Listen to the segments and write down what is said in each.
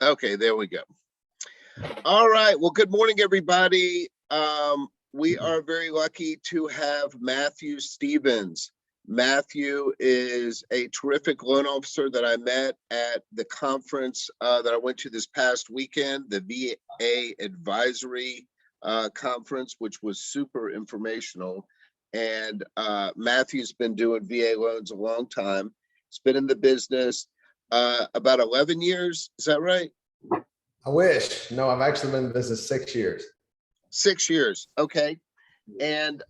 Okay, there we go. All right. Well, good morning, everybody. We are very lucky to have Matthew Stevens. Matthew is a terrific loan officer that I met at the conference that I went to this past weekend, the VA Advisory Conference, which was super informational. And Matthew's been doing VA loans a long time. He's been in the business about 11 years. Is that right? I wish. No, I've actually been in business 6 years. 6 years. Okay. And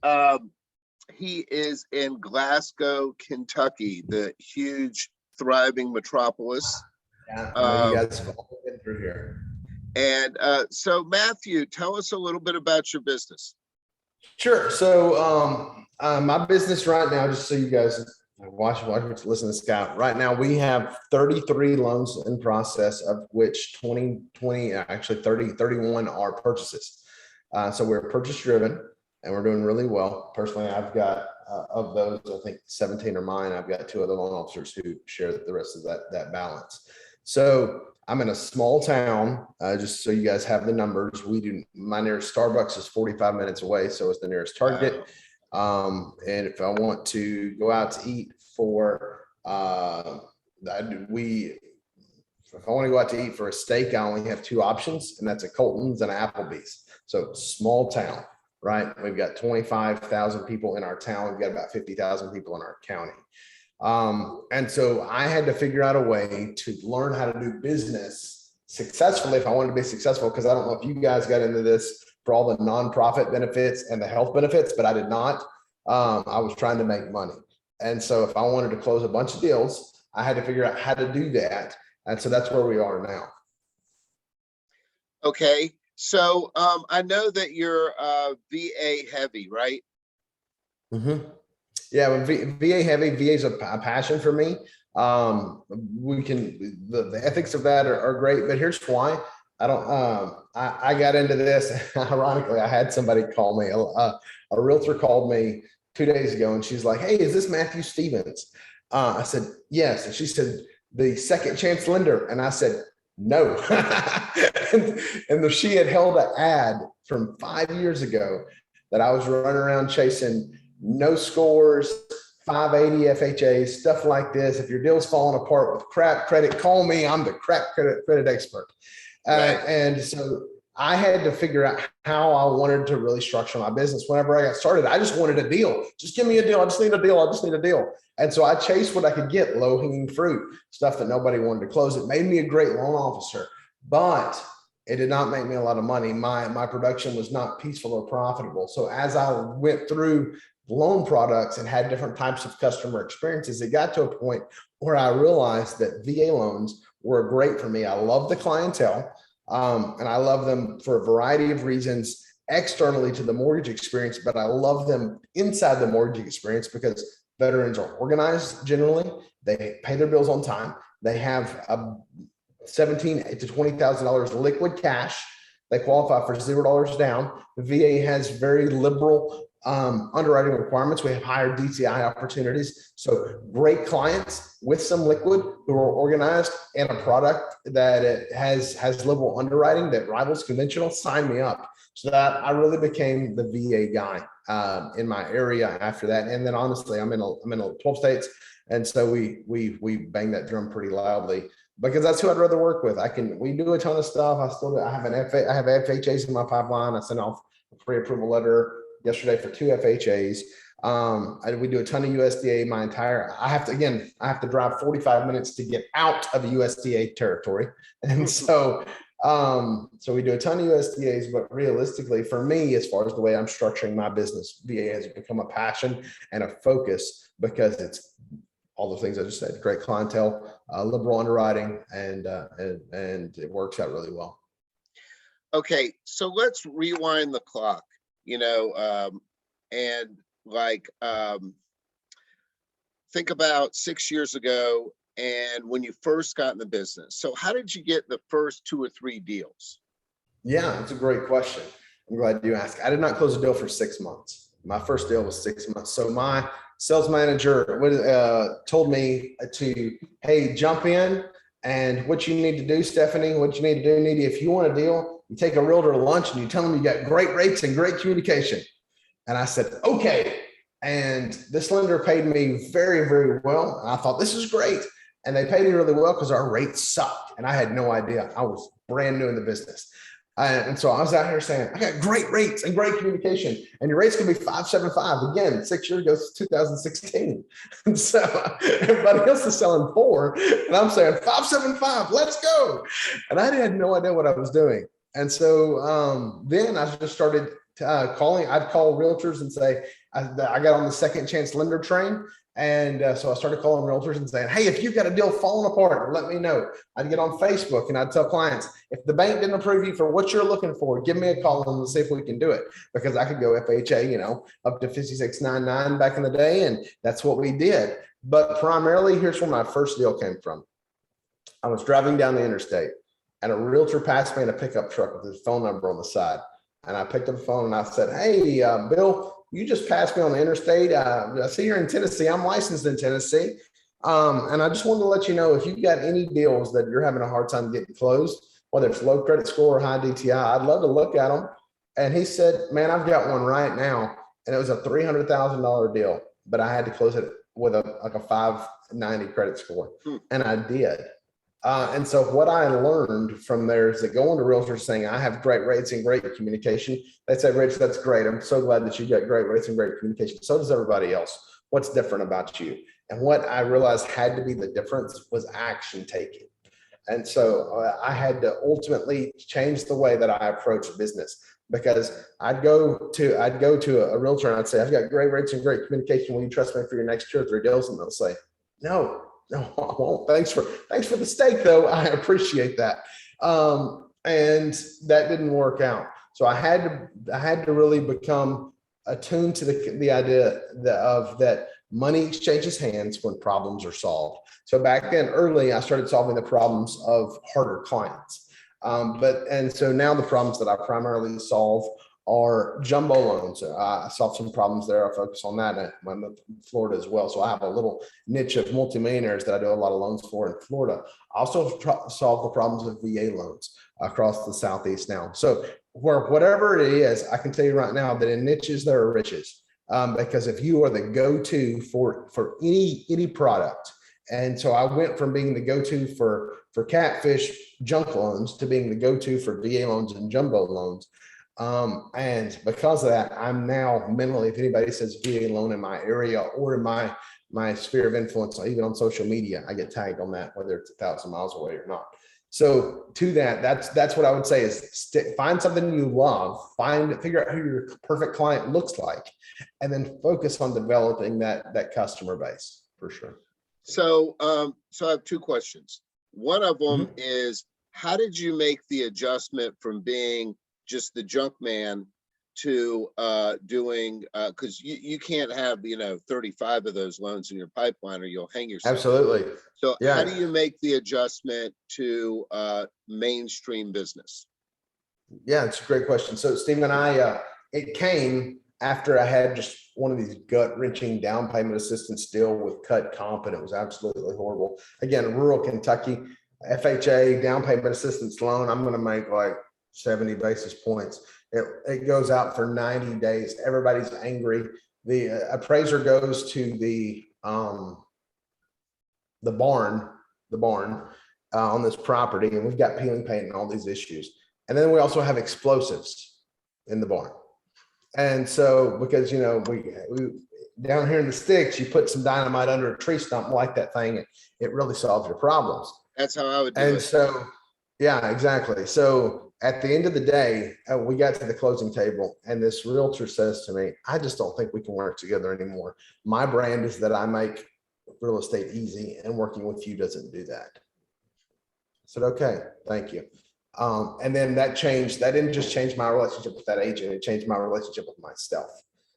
he is in Glasgow, Kentucky, the huge, thriving metropolis. Yeah, you guys have all been through here. And so, Matthew, tell us a little bit about your business. Sure. So my business right now, just so you guys watch, listen to Scott. Right now, we have 33 loans in process, of which 31 are purchases. So we're purchase driven and we're doing really well. Personally, I've got of those, I think 17 are mine. I've got 2 other loan officers who share the rest of that balance. So I'm in a small town, just so you guys have the numbers. My nearest Starbucks is 45 minutes away, so it's the nearest Target. And if I want to go out to eat if I want to go out to eat for a steak, I only have 2 options, and that's a Colton's and an Applebee's. So small town, right? We've got 25,000 people in our town. We've got about 50,000 people in our county. And so I had to figure out a way to learn how to do business successfully if I wanted to be successful, because I don't know if you guys got into this for all the nonprofit benefits and the health benefits, but I did not. I was trying to make money. And so if I wanted to close a bunch of deals, I had to figure out how to do that. And so that's where we are now. Okay. So I know that you're VA heavy, right? Mm-hmm. Yeah, VA heavy. VA is a passion for me. The ethics of that are great, but here's why. I got into this. Ironically, I had somebody call me. A realtor called me 2 days ago, and she's like, "Hey, is this Matthew Stevens?" I said, "Yes." And she said, "The second chance lender." And I said, "No." and she had held an ad from 5 years ago that I was running around chasing no scores, 580 FHAs, stuff like this. If your deal's falling apart with crap credit, call me. I'm the crap credit expert. Right. And so I had to figure out how I wanted to really structure my business. Whenever I got started, I just wanted a deal. Just give me a deal. I just need a deal. I just need a deal. And so I chased what I could get, low hanging fruit, stuff that nobody wanted to close. It made me a great loan officer, but it did not make me a lot of money. My production was not peaceful or profitable. So as I went through loan products and had different types of customer experiences, it got to a point where I realized that VA loans were great for me. I love the clientele, and I love them for a variety of reasons externally to the mortgage experience, but I love them inside the mortgage experience because veterans are organized generally. They pay their bills on time. They have $17,000 to $20,000 liquid cash. They qualify for $0 down. The VA has very liberal underwriting requirements. We have higher DTI opportunities. So great clients with some liquid who are organized and a product that has liberal underwriting that rivals conventional. Sign me up. So that I really became the VA guy in my area after that. And then honestly, I'm in 12 states, and so we bang that drum pretty loudly because that's who I'd rather work with. We do a ton of stuff. I have FHAs in my pipeline. I sent off a pre-approval letter yesterday for 2 FHAs. We do a ton of USDA. I have to drive 45 minutes to get out of the USDA territory. And so we do a ton of USDAs, but realistically for me, as far as the way I'm structuring my business, VA has become a passion and a focus because it's all the things I just said, great clientele, liberal underwriting, and it works out really well. Okay. So let's rewind the clock. Think about 6 years ago and when you first got in the business. So how did you get the first 2 or 3 deals? Yeah, that's a great question. I'm glad you asked. I did not close a deal for 6 months. My first deal was 6 months. So my sales manager told me hey, jump in. And what you need to do, Stephanie, what you need to do, Needy, if you want a deal, you take a realtor to lunch and you tell them you got great rates and great communication. And I said, okay. And this lender paid me very, very well. And I thought, this is great. And they paid me really well because our rates sucked. And I had no idea. I was brand new in the business. And so I was out here saying, I got great rates and great communication. And your rates can be 5.75. Again, 6 years ago, 2016. And so everybody else is selling 4. And I'm saying 5.75, let's go. And I had no idea what I was doing. And so then I just started calling. I'd call realtors and say, I got on the second chance lender train. And so I started calling realtors and saying, hey, if you've got a deal falling apart, let me know. I'd get on Facebook and I'd tell clients, if the bank didn't approve you for what you're looking for, give me a call and we'll see if we can do it. Because I could go FHA, up to 56.99 back in the day. And that's what we did. But primarily, here's where my first deal came from. I was driving down the interstate and a realtor passed me in a pickup truck with his phone number on the side. And I picked up the phone and I said, hey, Bill, you just passed me on the interstate. I see you're in Tennessee. I'm licensed in Tennessee. And I just wanted to let you know, if you've got any deals that you're having a hard time getting closed, whether it's low credit score or high DTI, I'd love to look at them. And he said, man, I've got one right now. And it was a $300,000 deal, but I had to close it with a 590 credit score. And I did. And so what I learned from there is that going to realtors saying, I have great rates and great communication. They say, Rich, that's great. I'm so glad that you got great rates and great communication. So does everybody else. What's different about you? And what I realized had to be the difference was action taking. And so I had to ultimately change the way that I approach business, because I'd go to a realtor and I'd say, I've got great rates and great communication. Will you trust me for your next 2 or 3 deals? And they'll say, no, I won't. Thanks for the steak, though. I appreciate that. And that didn't work out. So I had to really become attuned to the idea that money exchanges hands when problems are solved. So back then, early, I started solving the problems of harder clients. And so now the problems that I primarily solve are jumbo loans. I solved some problems there. I focus on that. I'm in Florida as well. So I have a little niche of multimillionaires that I do a lot of loans for in Florida. I also solve the problems of VA loans across the Southeast now. So whatever it is, I can tell you right now that in niches, there are riches. Because if you are the go-to for any product, and so I went from being the go-to for catfish junk loans to being the go-to for VA loans and jumbo loans. And because of that, I'm now mentally, if anybody says VA loan in my area or in my sphere of influence, even on social media, I get tagged on that, whether it's 1,000 miles away or not. So to that's what I would say is find something you love, figure out who your perfect client looks like, and then focus on developing that customer base for sure. So, so I have 2 questions. One of them is, how did you make the adjustment from being just the junk man to doing, because you can't have 35 of those loans in your pipeline or you'll hang yourself. Absolutely. So yeah. How do you make the adjustment to mainstream business? Yeah, it's a great question. So Steve and I, it came after I had just one of these gut-wrenching down payment assistance deal with cut comp, and it was absolutely horrible. Again, rural Kentucky, FHA down payment assistance loan, I'm going to make like 70 basis points. It goes out for 90 days. Everybody's angry. The appraiser goes to the barn on this property, and we've got peeling paint and all these issues. And then we also have explosives in the barn. And so, because we down here in the sticks, you put some dynamite under a tree stump, light that thing, and it really solves your problems. That's how I would do it. And it. so, yeah, exactly. So at the end of the day, we got to the closing table, and this realtor says to me, I just don't think we can work together anymore. My brand is that I make real estate easy, and working with you doesn't do that. I said, okay, thank you. And then that didn't just change my relationship with that agent, it changed my relationship with myself.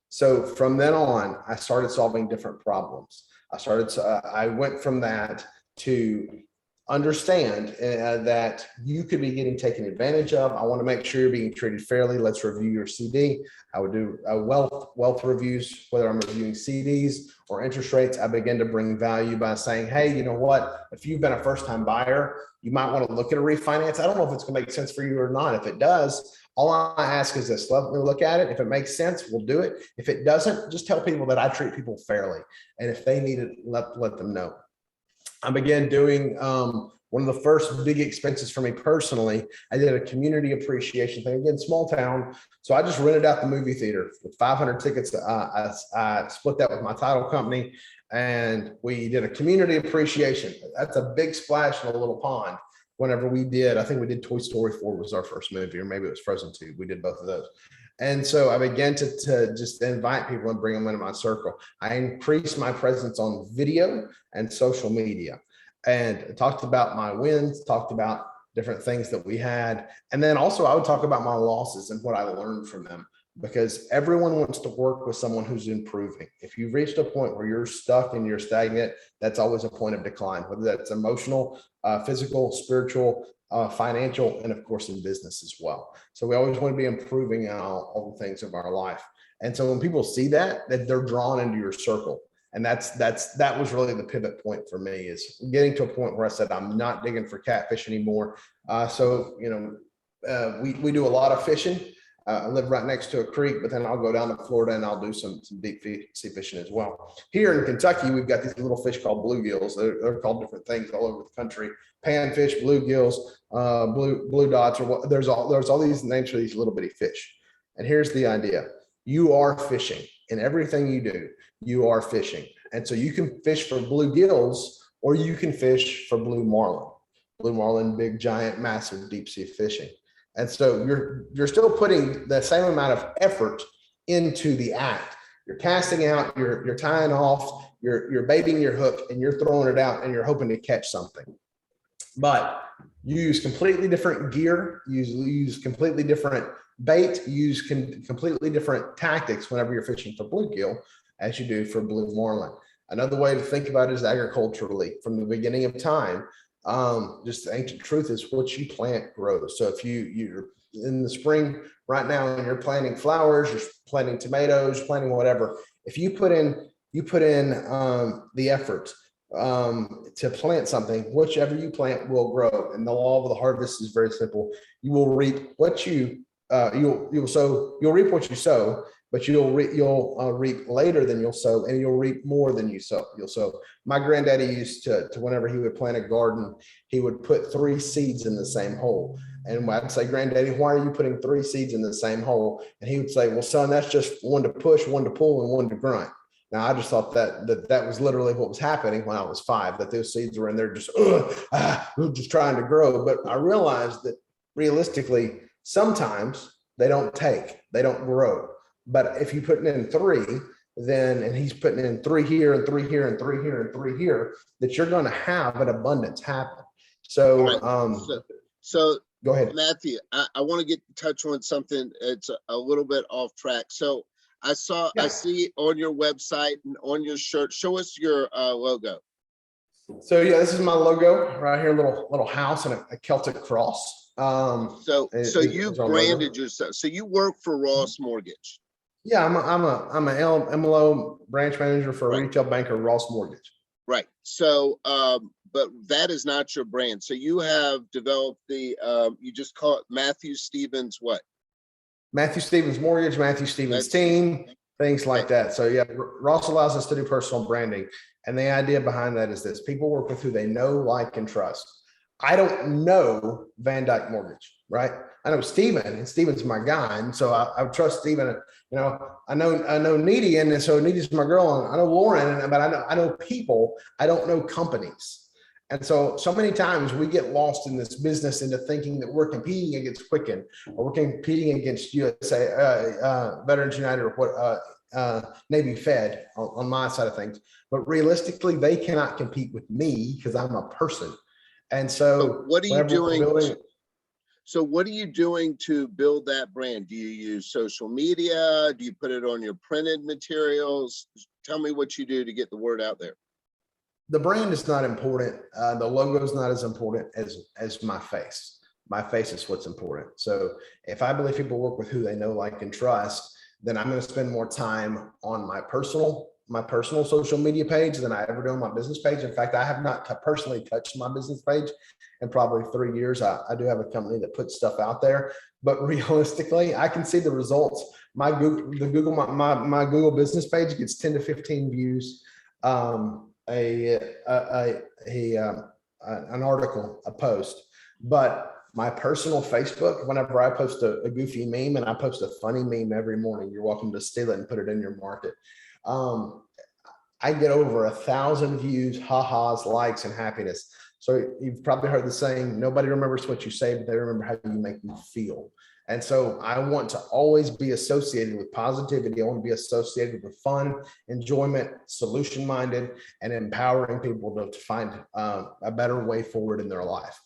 So from then on, I started solving different problems. I went from that to understand that you could be getting taken advantage of. I want to make sure you're being treated fairly. Let's review your CD. I would do wealth reviews, whether I'm reviewing CDs or interest rates. I begin to bring value by saying, hey, you know what? If you've been a first-time buyer, you might want to look at a refinance. I don't know if it's going to make sense for you or not. If it does, all I ask is this: let me look at it. If it makes sense, we'll do it. If it doesn't, just tell people that I treat people fairly. And if they need it, let them know. I began doing one of the first big expenses for me personally. I did a community appreciation thing. Again, small town. So I just rented out the movie theater with 500 tickets. I split that with my title company, and we did a community appreciation. That's a big splash in a little pond. Whenever we did, I think we did Toy Story 4 was our first movie, or maybe it was Frozen 2. We did both of those. And so I began to just invite people and bring them into my circle. I increased my presence on video and social media, and talked about my wins, talked about different things that we had. And then also I would talk about my losses and what I learned from them, because everyone wants to work with someone who's improving. If you've reached a point where you're stuck and you're stagnant, that's always a point of decline, whether that's emotional, physical, spiritual, financial, and of course in business as well. So we always want to be improving in all the things of our life. And so when people see that they're drawn into your circle. And that was really the pivot point for me, is getting to a point where I said, I'm not digging for catfish anymore. So, we do a lot of fishing. I live right next to a creek, but then I'll go down to Florida and I'll do some deep sea fishing as well. Here in Kentucky, we've got these little fish called bluegills. They're called different things all over the country: panfish, bluegills, blue dots, or what. There's all these names for these little bitty fish. And here's the idea: you are fishing in everything you do. You are fishing, and so you can fish for bluegills, or you can fish for blue marlin. Blue marlin, big, giant, massive deep sea fishing. And so you're still putting the same amount of effort into the act. You're casting out, you're tying off, you're baiting your hook, and you're throwing it out, and you're hoping to catch something. But you use completely different gear, you use completely different bait, you use completely different tactics whenever you're fishing for bluegill as you do for blue marlin. Another way to think about it is agriculturally. From the beginning of time, just the ancient truth is what you plant grows. So if you're in the spring right now and you're planting flowers, you're planting tomatoes, planting whatever, if you put in the effort to plant something, whichever you plant will grow. And the law of the harvest is very simple. You will reap what you'll reap what you sow, but you'll reap later than you'll sow, and you'll reap more than you'll sow. My granddaddy used to whenever he would plant a garden, he would put 3 seeds in the same hole. And I'd say, Granddaddy, why are you putting 3 seeds in the same hole? And he would say, well, son, that's just one to push, one to pull, and one to grunt. Now, I just thought that was literally what was happening when I was 5, that those seeds were in there just trying to grow. But I realized that realistically, sometimes they don't grow. But if you put in 3, and he's putting in 3 here and 3 here and 3 here and 3 here, that you're going to have an abundance happen. So, so go ahead, Matthew. I want to touch on something. It's a little bit off track. So I see on your website and on your shirt. Show us your logo. So yeah, this is my logo right here, little house and a Celtic cross. So you branded yourself. So you work for Ross Mortgage. Yeah, I'm a MLO branch manager for a retail banker, Ross Mortgage. Right. So, but that is not your brand. So you have developed you just call it Matthew Stevens what? Matthew Stevens Mortgage, Matthew Stevens Team, things like that. So yeah, Ross allows us to do personal branding. And the idea behind that is this: people work with who they know, like, and trust. I don't know Van Dyke Mortgage, right? I know Steven, and Steven's my guy. And so I trust Steven. I know Needy, and so Needy's my girl. And I know Lauren, but I know people. I don't know companies. And so many times we get lost in this business into thinking that we're competing against Quicken, or we're competing against USA, Veterans United, or what, Navy Fed on my side of things. But realistically, they cannot compete with me because I'm a person. And so what are you doing? So what are you doing to build that brand? Do you use social media? Do you put it on your printed materials? Tell me what you do to get the word out there. The brand is not important. The logo is not as important as my face. My face is what's important. So if I believe people work with who they know, like, and trust, then I'm going to spend more time on my personal social media page than I ever do on my business page. In fact, I have not personally touched my business page in probably 3 years. I do have a company that puts stuff out there, but realistically, I can see the results. My Google business page gets 10 to 15 views. An article, a post, but my personal Facebook, whenever I post a goofy meme, and I post a funny meme every morning, you're welcome to steal it and put it in your market. I get over 1,000 views, ha-has, likes, and happiness. So you've probably heard the saying, nobody remembers what you say, but they remember how you make them feel. And so I want to always be associated with positivity. I want to be associated with fun, enjoyment, solution-minded, and empowering people to find a better way forward in their life.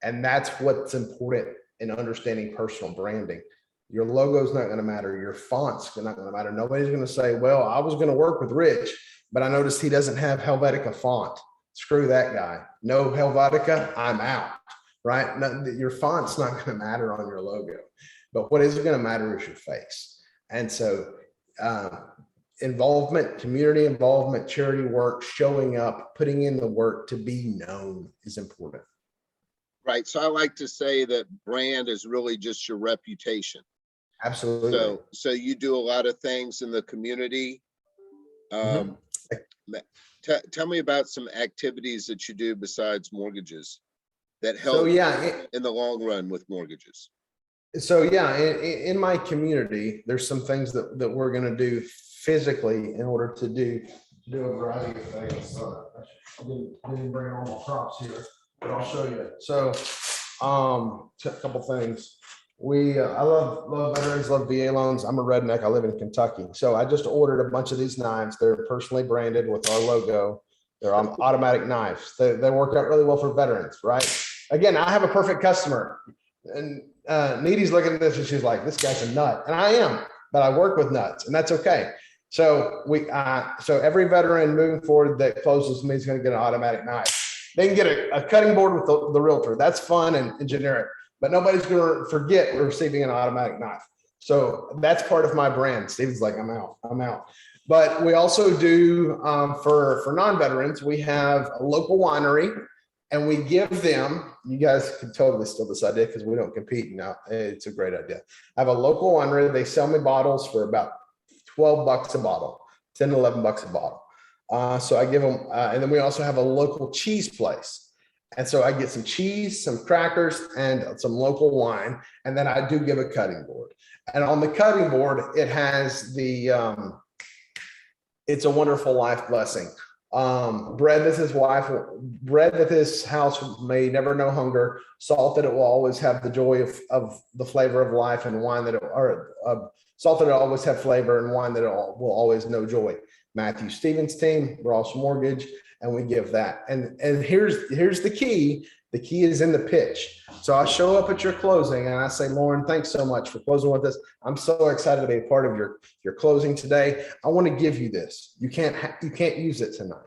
And that's what's important in understanding personal branding. Your logo is not going to matter. Your font's not going to matter. Nobody's going to say, well, I was going to work with Rich, but I noticed he doesn't have Helvetica font. Screw that guy. No Helvetica, I'm out, right? Your font's not going to matter on your logo, but what is going to matter is your face. And so involvement, community involvement, charity work, showing up, putting in the work to be known is important. Right. So I like to say that brand is really just your reputation. Absolutely. So you do a lot of things in the community. Tell me about some activities that you do besides mortgages that help in the long run with mortgages. So yeah, in my community, there's some things that we're going to do physically in order to do a variety of things. So I didn't bring all my props here, but I'll show you. So a couple things. I love veterans, love VA loans. I'm a redneck. I live in Kentucky. So I just ordered a bunch of these knives. They're personally branded with our logo. They're automatic knives. They work out really well for veterans, right? Again, I have a perfect customer. And Needy's looking at this and she's like, this guy's a nut. And I am, but I work with nuts, and that's okay. So so every veteran moving forward that closes me is going to get an automatic knife. They can get a cutting board with the realtor. That's fun and generic, but nobody's going to forget receiving an automatic knife. So that's part of my brand. Steven's like, I'm out. But we also do, for non-veterans, we have a local winery, and we give them, you guys can totally steal this idea because we don't compete now. It's a great idea. I have a local winery. They sell me bottles for about $12 a bottle, 10 to 11 bucks a bottle. So I give them, and then we also have a local cheese place. And so I get some cheese, some crackers, and some local wine. And then I do give a cutting board. And on the cutting board, it has it's a wonderful life blessing. Bread that his house may never know hunger, salt that it will always have the joy of the flavor of life, and wine that salt that it always have flavor, and wine that it will always know joy. Matthew Stevens' team, Ross Mortgage, and we give that. And here's the key. The key is in the pitch. So I show up at your closing and I say, Lauren, thanks so much for closing with us. I'm so excited to be a part of your closing today. I want to give you this. You can't use it tonight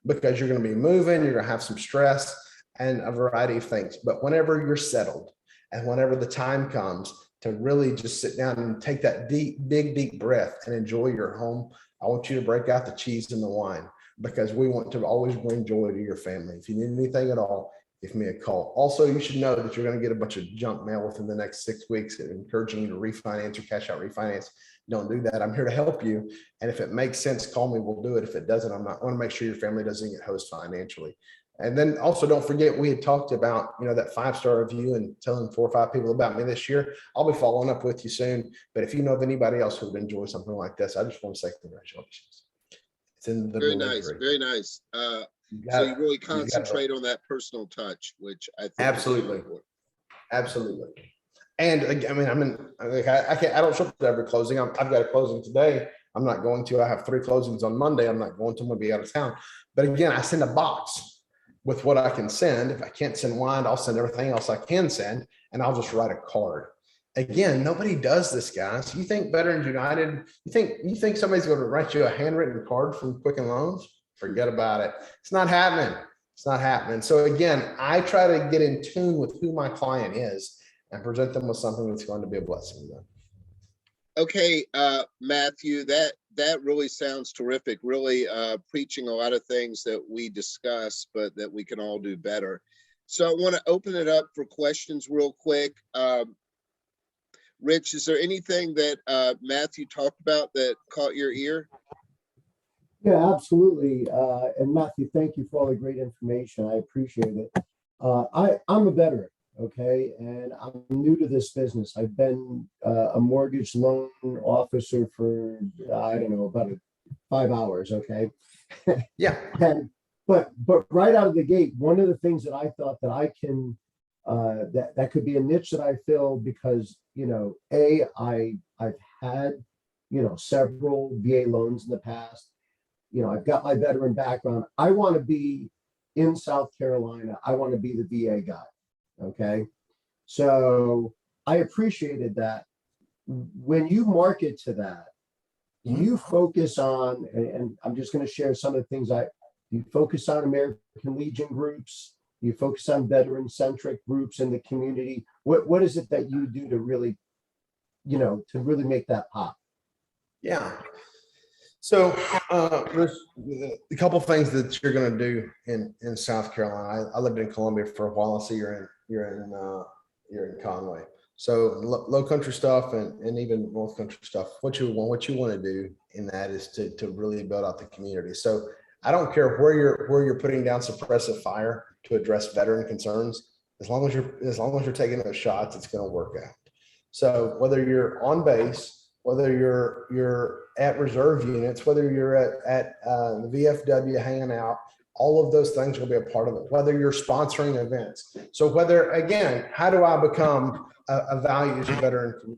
because you're going to be moving. You're going to have some stress and a variety of things. But whenever you're settled and whenever the time comes to really just sit down and take that big breath and enjoy your home, I want you to break out the cheese and the wine, because we want to always bring joy to your family. If you need anything at all, give me a call. Also, you should know that you're going to get a bunch of junk mail within the next 6 weeks, encouraging you to refinance or cash out refinance. Don't do that. I'm here to help you. And if it makes sense, call me. We'll do it. If it doesn't, I'm not. I want to make sure your family doesn't get hosed financially. And then also don't forget, we had talked about, that 5-star review and telling 4 or 5 people about me this year. I'll be following up with you soon. But if you know of anybody else who would enjoy something like this, I just want to say congratulations. It's in the very nice, very nice. So you really concentrate on that personal touch, which I think absolutely. And I mean, I don't show up to every closing. I've got a closing today. I'm not going to. I have 3 closings on Monday. I'm not going to. I'm going to be out of town. But again, I send a box with what I can send. If I can't send wine, I'll send everything else I can send, and I'll just write a card. Again, nobody does this, guys. You think Veterans United, you think somebody's going to write you a handwritten card from Quicken Loans? Forget about it. It's not happening. It's not happening. So again, I try to get in tune with who my client is and present them with something that's going to be a blessing to them. Okay, Matthew, that really sounds terrific. Really preaching a lot of things that we discuss, but that we can all do better. So I want to open it up for questions real quick. Rich, is there anything that Matthew talked about that caught your ear? Yeah, absolutely. And Matthew, thank you for all the great information. I appreciate it. I'm a veteran, okay, and I'm new to this business. I've been a mortgage loan officer for, I don't know, about 5 hours, okay? Yeah. But right out of the gate, one of the things that I thought that I can, that could be a niche that I fill because, I've had, several VA loans in the past. I've got my veteran background. I want to be in South Carolina. I want to be the VA guy. Okay. So I appreciated that. When you market to that, you focus on, and I'm just going to share some of the things you focus on American Legion groups, you focus on veteran centric groups in the community. What is it that you do to really, to really make that pop? Yeah. So there's a couple of things that you're going to do in South Carolina. I lived in Columbia for a while. So you're in Conway. So low country stuff and even north country stuff. What you want to do in that is to really build out the community. So I don't care where you're putting down suppressive fire to address veteran concerns. As long as you're taking those shots, it's going to work out. So whether you're on base, whether you're at reserve units, whether you're at the VFW hanging out, all of those things will be a part of it, whether you're sponsoring events. So whether, again, how do I become a values veteran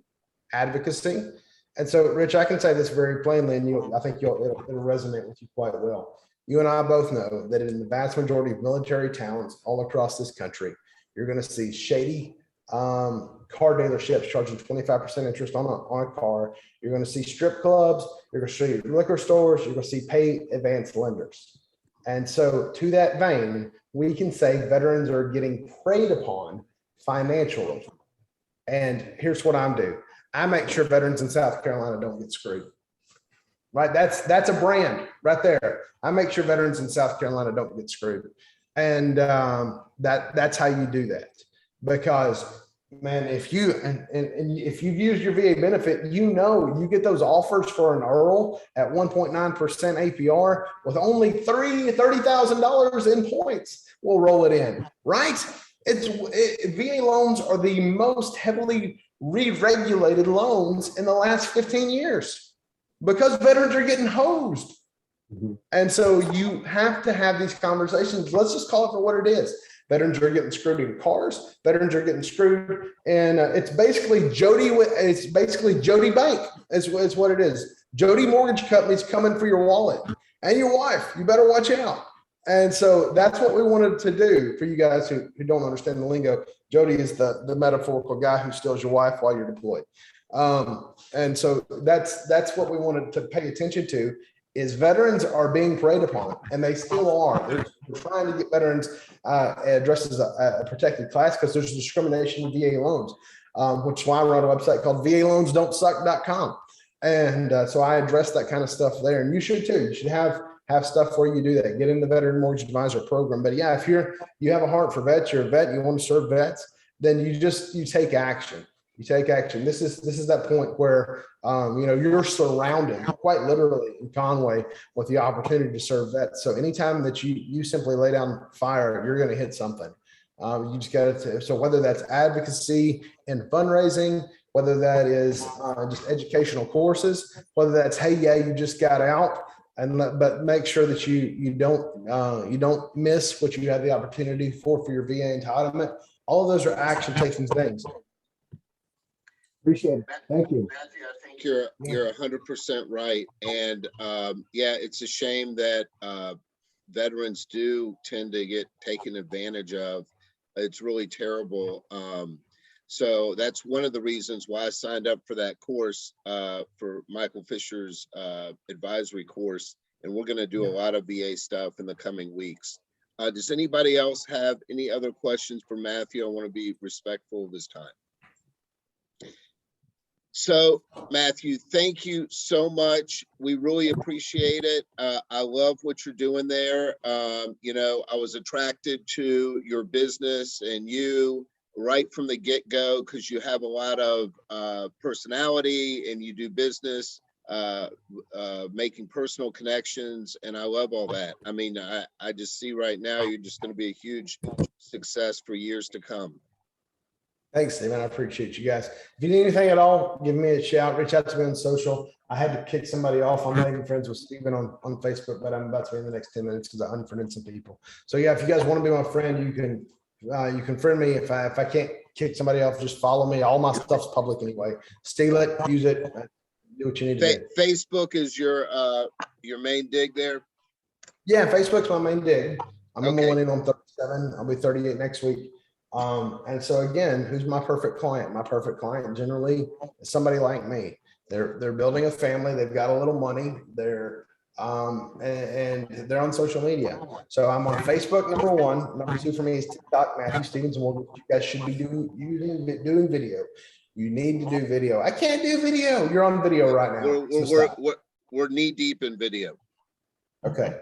advocacy? And so, Rich, I can say this very plainly, and I think it'll resonate with you quite well. You and I both know that in the vast majority of military towns all across this country, you're going to see shady car dealerships charging 25% interest on a car. You're going to see strip clubs. You're going to see liquor stores. You're going to see pay advance lenders. And so to that vein, we can say veterans are getting preyed upon financially. And here's what I'm doing. I make sure veterans in South Carolina don't get screwed. Right? That's a brand right there. I make sure veterans in South Carolina don't get screwed. And that's how you do that. Because man, if you've used your VA benefit, you get those offers for an IRL at 1.9% APR with only $30,000 in points. We'll roll it in, right? VA loans are the most heavily re-regulated loans in the last 15 years because veterans are getting hosed. And so you have to have these conversations. Let's just call it for what it is. Veterans are getting screwed in cars. Veterans are getting screwed, and it's basically Jody Bank is what it is. Jody Mortgage Company's coming for your wallet and your wife. You better watch out. And so that's what we wanted to do for you guys who don't understand the lingo. Jody is the metaphorical guy who steals your wife while you're deployed. And so that's what we wanted to pay attention to. Is veterans are being preyed upon, and they still are. They're trying to get veterans addressed as a protected class because there's discrimination with VA loans, which is why I run a website called VALoansDon'tSuck.com. And so I address that kind of stuff there, and you should too. You should have stuff where you do that. Get in the Veteran Mortgage Advisor program. But yeah, if you have a heart for vets, you're a vet, you want to serve vets, then you take action. You take action. This is that point where you're surrounded quite literally in Conway with the opportunity to serve vets. So anytime that you simply lay down fire, you're going to hit something. You just got to. So whether that's advocacy and fundraising, whether that is just educational courses, whether that's you just got out, but make sure that you don't miss what you had the opportunity for your VA entitlement. All of those are action taking things. Appreciate it. Thank you. Matthew, I think you're 100% right. And it's a shame that veterans do tend to get taken advantage of. It's really terrible. So that's one of the reasons why I signed up for that course, for Michael Fisher's advisory course and we're going to do a lot of VA stuff in the coming weeks. Does anybody else have any other questions for Matthew? I want to be respectful of his time. So Matthew, thank you so much. We really appreciate it. I love what you're doing there. You know, I was attracted to your business and you right from the get-go because you have a lot of personality and you do business, making personal connections, and I love all that. I mean, I just see right now you're just going to be a huge success for years to come. Thanks, Stephen. I appreciate you guys. If you need anything at all, give me a shout. Reach out to me on social. I had to kick somebody off. I'm not even friends with Stephen on Facebook, but I'm about to be in the next 10 minutes because I unfriended some people. So yeah, if you guys want to be my friend, you can friend me. If I can't kick somebody off, just follow me. All my stuff's public anyway. Steal it, use it, do what you need to do. Facebook is your main dig there? Yeah, Facebook's my main dig. I'm a Okay. millennial. I'm 37. I'll be 38 next week. And so again, who's my perfect client? My perfect client generally is somebody like me. They're building a family. They've got a little money. They're and they're on social media. So I'm on Facebook, number one. Number two for me is TikTok, Matthew Stevens. And you guys should be doing video. You need to do video. I can't do video. You're on video right now. We're knee deep in video. Okay,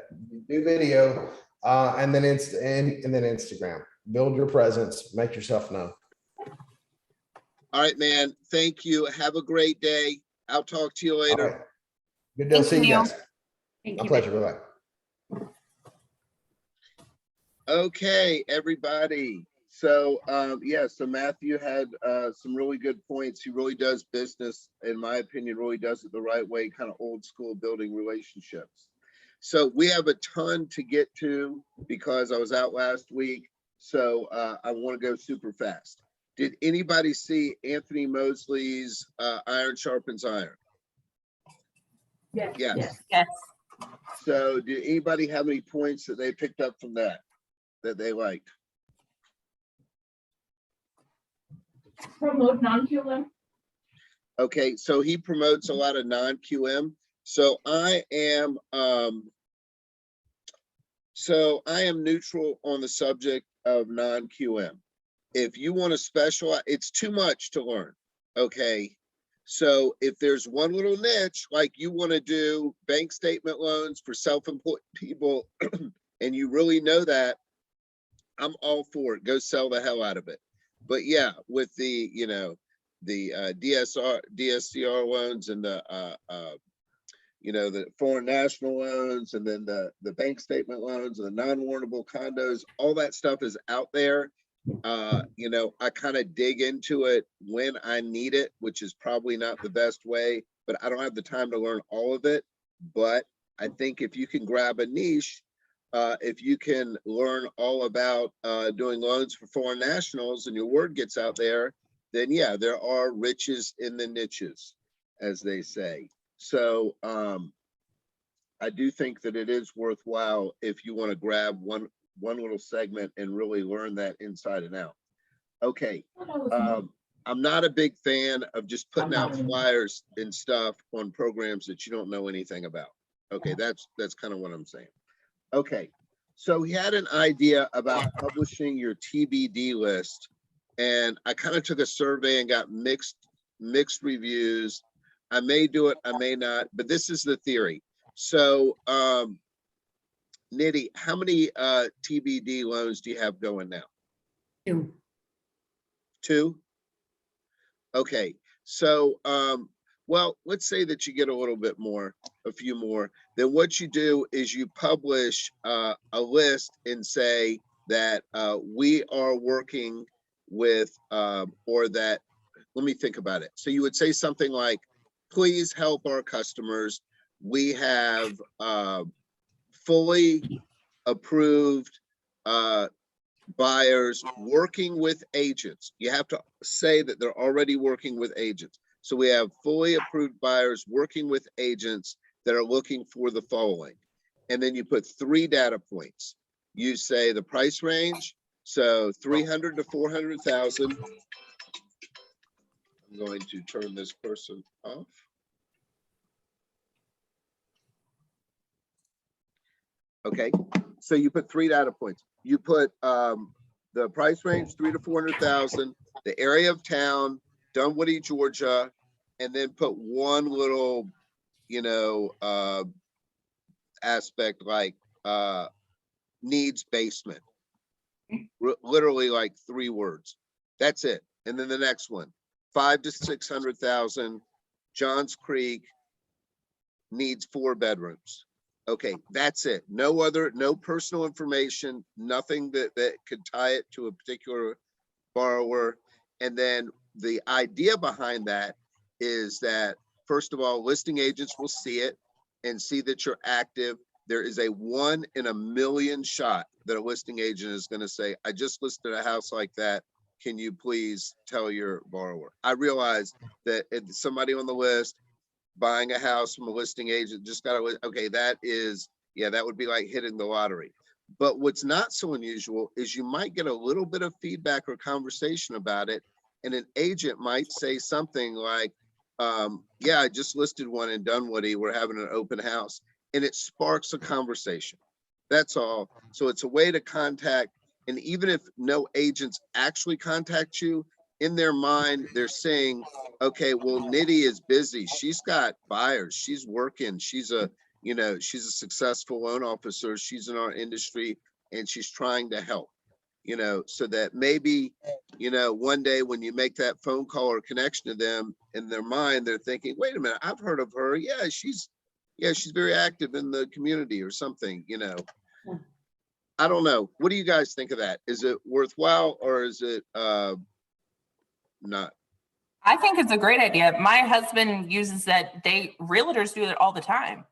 do video, and then Instagram. Build your presence, make yourself known. All right, man. Thank you. Have a great day. I'll talk to you later. Right. Good to see you guys. Thank My you. pleasure. Bye-bye. Okay, everybody. So yeah, so Matthew had some really good points. He really does business, in my opinion, really does it the right way, kind of old school, building relationships. So we have a ton to get to because I was out last week. So I want to go super fast. Did anybody see Anthony Mosely's Iron Sharpens Iron? Yes. Yes. Yes. So did anybody have any points that they picked up from that they liked? Promote non-QM. Okay, so he promotes a lot of non-QM. So I am neutral on the subject of non-QM. If you want to specialize, it's too much to learn. Okay. So if there's one little niche, like you want to do bank statement loans for self-employed people, and you really know that, I'm all for it. Go sell the hell out of it. But yeah, with the, you know, the DSCR loans and the, you know, the foreign national loans, and then the bank statement loans and the non-warrantable condos, all that stuff is out there. You know, I kind of dig into it when I need it, which is probably not the best way, but I don't have the time to learn all of it. But I think if you can grab a niche, if you can learn all about doing loans for foreign nationals and your word gets out there, then yeah, there are riches in the niches, as they say. So I do think that it is worthwhile if you want to grab one little segment and really learn that inside and out. Okay. I'm not a big fan of just putting out flyers and stuff on programs that you don't know anything about. Okay, that's kind of what I'm saying. Okay, so he had an idea about publishing your TBD list, and I kind of took a survey and got mixed reviews. I may do it, I may not, but this is the theory. So Nitty, how many TBD loans do you have going now? 2. 2? Okay, so well, let's say that you get a little bit more, a few more. Then what you do is you publish a list and say that we are working with, or that, let me think about it. So you would say something like, please help our customers. We have fully approved buyers working with agents. You have to say that they're already working with agents. So we have fully approved buyers working with agents that are looking for the following. And then you put 3 data points. You say the price range, so 300 to 400,000. I'm going to turn this person off. Okay, so you put 3 data points. You put the price range 3 to 400,000, the area of town, Dunwoody, Georgia, and then put one little, you know, aspect like needs basement. Literally like 3 words. That's it. And then the next one, 5 to 600,000, Johns Creek needs 4 bedrooms. Okay, that's it. No personal information, nothing that could tie it to a particular borrower. And then the idea behind that is that, first of all, listing agents will see it and see that you're active. There is a 1 in a million shot that a listing agent is going to say, I just listed a house like that. Can you please tell your borrower? I realize that if somebody on the list buying a house from a listing agent just got to, okay, that is, yeah, that would be like hitting the lottery. But what's not so unusual is you might get a little bit of feedback or conversation about it. And an agent might say something like, yeah, I just listed one in Dunwoody. We're having an open house. And it sparks a conversation. That's all. So it's a way to contact. And even if no agents actually contact you, in their mind, they're saying, okay, well, Nitty is busy. She's got buyers. She's working. She's a, you know, she's a successful loan officer. She's in our industry and she's trying to help, you know, so that maybe, you know, one day when you make that phone call or connection to them, in their mind, they're thinking, wait a minute, I've heard of her. Yeah, she's very active in the community or something, you know. I don't know. What do you guys think of that? Is it worthwhile or is it not? I think it's a great idea. My husband uses that. Realtors do it all the time.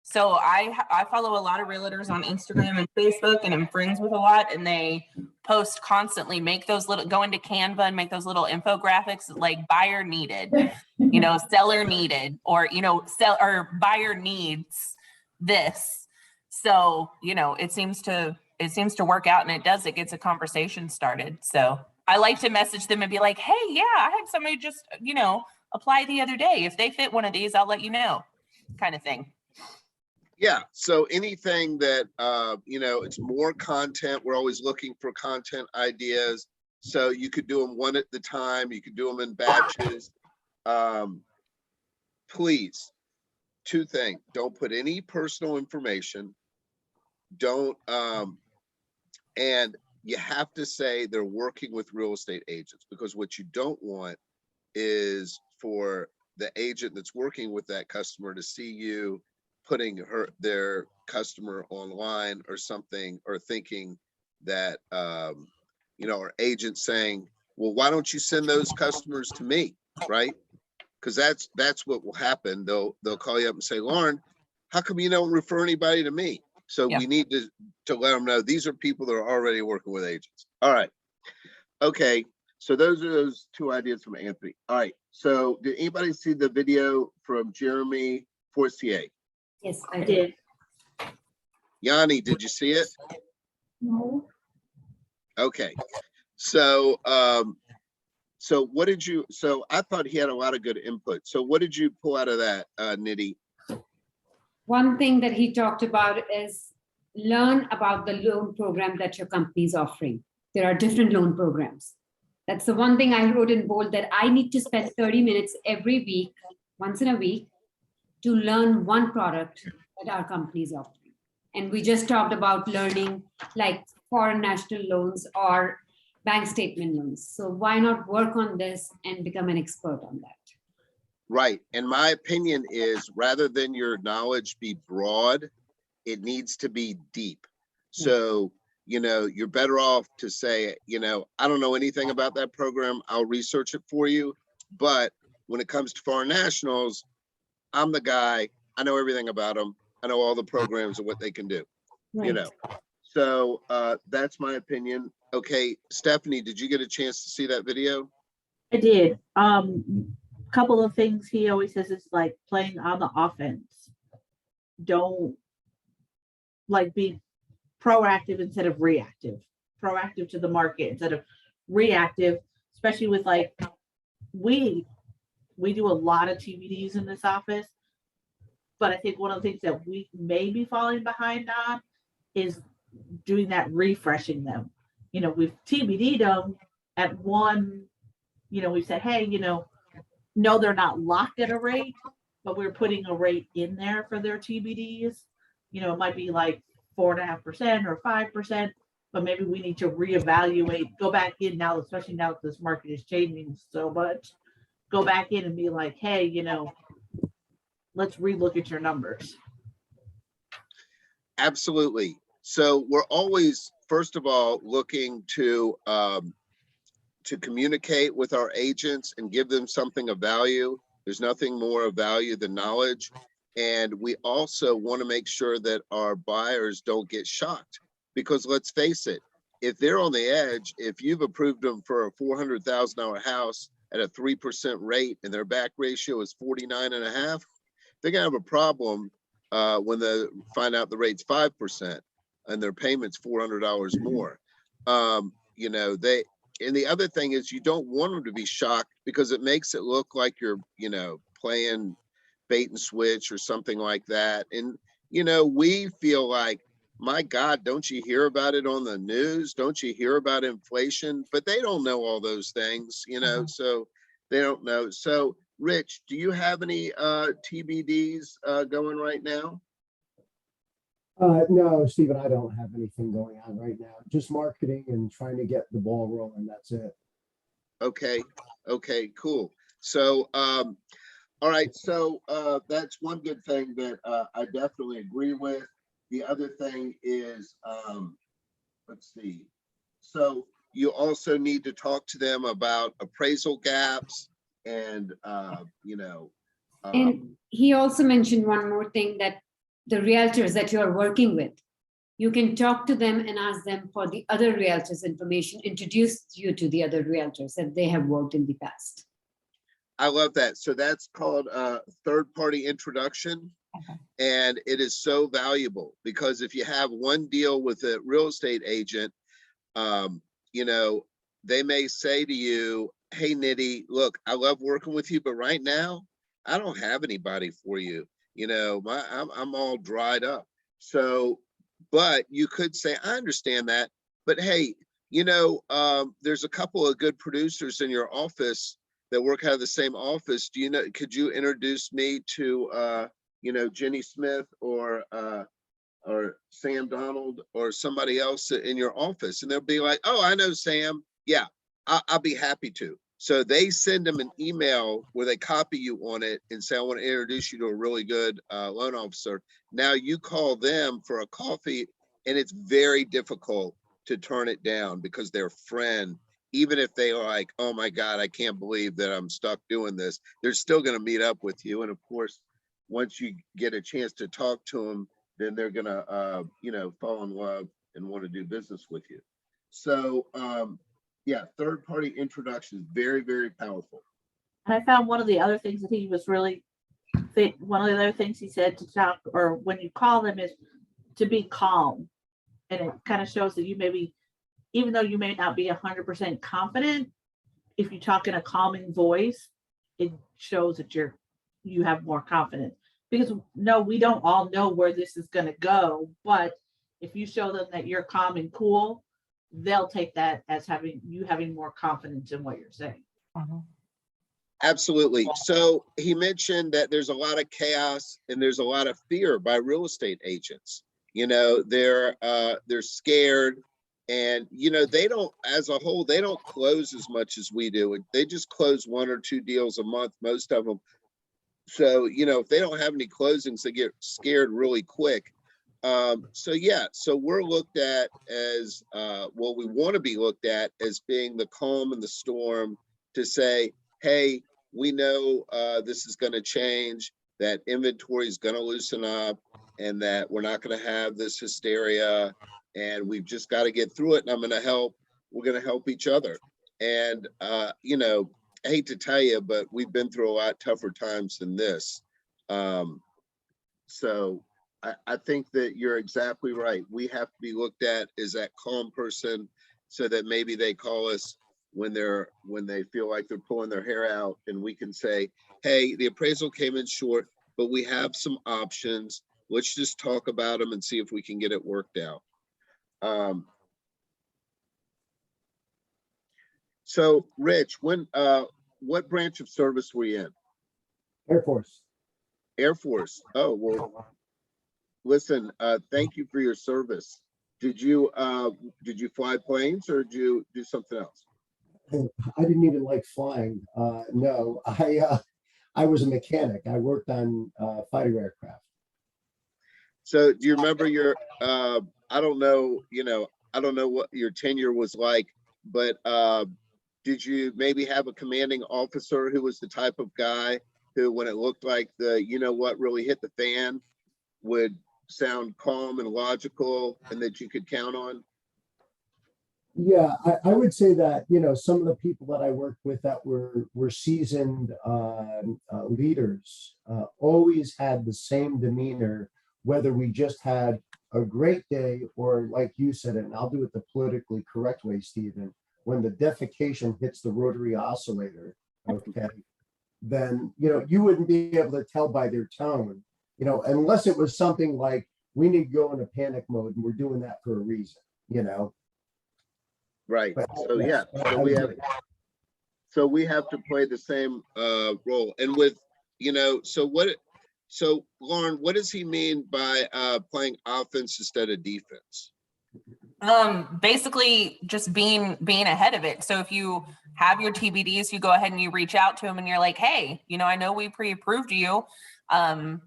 So I follow a lot of realtors on Instagram and Facebook, and I'm friends with a lot, and they post constantly, make those little, go into Canva and make those little infographics like buyer needed, you know, seller needed, or, you know, buyer needs this. So, you know, it seems to work out, and it gets a conversation started. So I like to message them and be like, hey, yeah, I had somebody just, you know, apply the other day. If they fit one of these, I'll let you know, kind of thing. Yeah. So anything that, you know, it's more content. We're always looking for content ideas. So you could do them one at the time. You could do them in batches. Please, 2 things. Don't put any personal information. Don't, and you have to say they're working with real estate agents, because what you don't want is for the agent that's working with that customer to see you putting their customer online or something, or thinking that, you know, or agent saying, well, why don't you send those customers to me, right? Because that's what will happen. They'll call you up and say, Lauren, how come you don't refer anybody to me? So we need to let them know these are people that are already working with agents. All right. Okay. So those are those 2 ideas from Anthony. All right. So did anybody see the video from Jeremy Forcier? Yes, I did. Yanni, did you see it? No. Okay. So, so what did you, so I thought he had a lot of good input. So what did you pull out of that, Nitty? One thing that he talked about is learn about the loan program that your company is offering. There are different loan programs. That's the one thing I wrote in bold, that I need to spend 30 minutes every week, once in a week, to learn one product that our company is offering. And we just talked about learning like foreign national loans or bank statement loans. So why not work on this and become an expert on that? Right. And my opinion is, rather than your knowledge be broad, it needs to be deep. So, you know, you're better off to say, you know, I don't know anything about that program. I'll research it for you. But when it comes to foreign nationals, I'm the guy. I know everything about them. I know all the programs and what they can do, you know. So that's my opinion. Okay, Stephanie, did you get a chance to see that video? I did. Couple of things he always says is like playing on the offense. Don't like be proactive instead of reactive. Proactive to the market instead of reactive, especially with like we do a lot of TVDs in this office. But I think one of the things that we may be falling behind on is doing that, refreshing them. You know, we've TBD'd them at one, you know, we said, hey, you know, no, they're not locked at a rate, but we're putting a rate in there for their TBDs. You know, it might be like 4.5% or 5%, but maybe we need to reevaluate, go back in now, especially now that this market is changing so much, go back in and be like, hey, you know, let's relook at your numbers. Absolutely. So we're always, first of all, looking to communicate with our agents and give them something of value. There's nothing more of value than knowledge. And we also want to make sure that our buyers don't get shocked, because let's face it, if they're on the edge, if you've approved them for a $400,000 house at a 3% rate and their back ratio is 49.5, they're gonna have a problem when they find out the rate's 5% and their payment's $400 more. You know, and the other thing is, you don't want them to be shocked, because it makes it look like you're, you know, playing bait and switch or something like that. And, you know, we feel like, my God, don't you hear about it on the news? Don't you hear about inflation? But they don't know all those things, you know, so they don't know. So Rich, do you have any TBDs going right now? No, Stephen, I don't have anything going on right now. Just marketing and trying to get the ball rolling. That's it. Okay. Okay, cool. So, all right. So that's one good thing that I definitely agree with. The other thing is, let's see. So you also need to talk to them about appraisal gaps and, you know. And he also mentioned one more thing, that the realtors that you are working with, you can talk to them and ask them for the other realtors' information, introduce you to the other realtors that they have worked in the past. I love that. So that's called third-party introduction. And it is so valuable, because if you have one deal with a real estate agent, you know, they may say to you, hey, Nitty, look, I love working with you, but right now I don't have anybody for you. You know, I'm all dried up. So, but you could say, I understand that, but hey, you know, there's a couple of good producers in your office that work out of the same office. Do you know, could you introduce me to, you know, Jenny Smith or Sam Donald or somebody else in your office? And they'll be like, oh, I know Sam. Yeah, I'll be happy to. So they send them an email where they copy you on it and say, I want to introduce you to a really good loan officer. Now you call them for a coffee, and it's very difficult to turn it down, because their friend, even if they are like, oh my God, I can't believe that I'm stuck doing this, they're still going to meet up with you. And of course, once you get a chance to talk to them, then they're going to, you know, fall in love and want to do business with you. So, yeah, third-party introduction is very, very powerful. And I found one of the other things that he was really, one of the other things he said to talk, or when you call them, is to be calm. And it kind of shows that you maybe, even though you may not be 100% confident, if you talk in a calming voice, it shows that you have more confidence. Because no, we don't all know where this is going to go, but if you show them that you're calm and cool, they'll take that as having more confidence in what you're saying. Absolutely. So he mentioned that there's a lot of chaos and there's a lot of fear by real estate agents. You know, they're scared, and you know, they don't, as a whole, they don't close as much as we do. They just close 1 or 2 deals a month, most of them. So, you know, if they don't have any closings, they get scared really quick. So yeah, so we're looked at as, well, we want to be looked at as being the calm in the storm, to say, hey, we know this is going to change, that inventory is going to loosen up, and that we're not going to have this hysteria, and we've just got to get through it. And I'm going to help, we're going to help each other. And, you know, I hate to tell you, but we've been through a lot tougher times than this. So I think that you're exactly right. We have to be looked at as that calm person, so that maybe they call us when they feel like they're pulling their hair out, and we can say, hey, the appraisal came in short, but we have some options. Let's just talk about them and see if we can get it worked out. So Rich, what branch of service were you in? Air Force. Air Force. Oh, well, listen, thank you for your service. Did you fly planes or did you do something else? I didn't even like flying. No, I was a mechanic. I worked on fighter aircraft. So do you remember your, I don't know, I don't know what your tenure was like, but did you maybe have a commanding officer who was the type of guy who, when it looked like what really hit the fan, would sound calm and logical and that you could count on? Yeah, I would say that, some of the people that I worked with that were seasoned leaders always had the same demeanor, whether we just had a great day or, like you said, and I'll do it the politically correct way, Stephen, when the defecation hits the rotary oscillator, okay, then, you wouldn't be able to tell by their tone, unless it was something like, we need to go into panic mode and we're doing that for a reason, Right. But, So yeah, so we have to play the same role. And with, so Lauren, what does he mean by playing offense instead of defense? Basically just being ahead of it. So if you have your TBDs, you go ahead and you reach out to them and you're like, hey, I know we pre-approved you, 2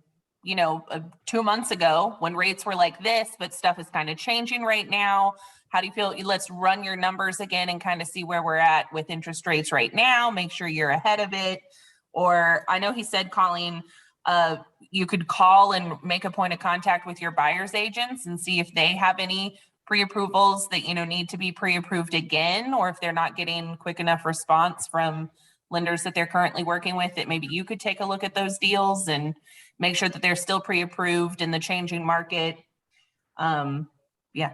months ago when rates were like this, but stuff is kind of changing right now. How do you feel? Let's run your numbers again and kind of see where we're at with interest rates right now. Make sure you're ahead of it. Or I know he said calling, you could call and make a point of contact with your buyer's agents and see if they have any pre-approvals that, need to be pre-approved again, or if they're not getting quick enough response from lenders that they're currently working with, that maybe you could take a look at those deals and make sure that they're still pre-approved in the changing market. Yeah.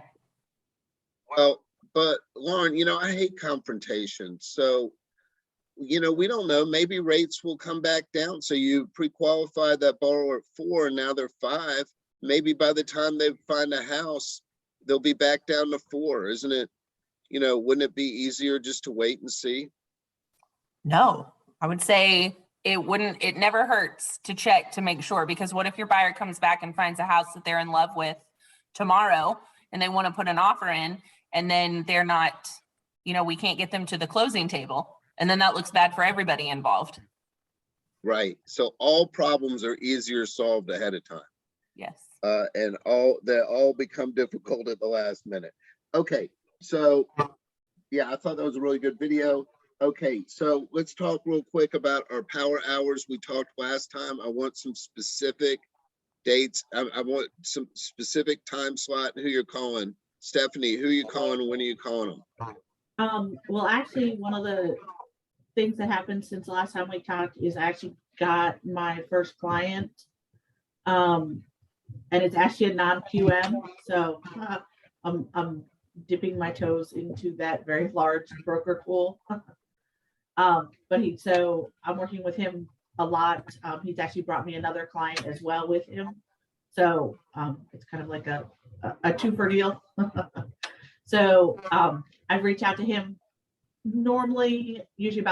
Well, but Lauren, I hate confrontation. So, we don't know, maybe rates will come back down. So you pre-qualified that borrower at 4 and now they're 5. Maybe by the time they find a house, they'll be back down to 4. Isn't it? Wouldn't it be easier just to wait and see? No, I would say it never hurts to check to make sure, because what if your buyer comes back and finds a house that they're in love with tomorrow and they want to put an offer in, and then they're not, we can't get them to the closing table. And then that looks bad for everybody involved. Right. So all problems are easier solved ahead of time. Yes. And they all become difficult at the last minute. Okay. So yeah, I thought that was a really good video. Okay. So let's talk real quick about our power hours. We talked last time. I want some specific dates. I want some specific time slot and who you're calling. Stephanie, who are you calling? When are you calling them? Well, actually, one of the things that happened since the last time we talked is I actually got my first client. And it's actually a non-QM. So I'm dipping my toes into that very large broker pool. So I'm working with him a lot. He's actually brought me another client as well with him. So it's kind of like a 2-for deal. So I've reached out to him normally, usually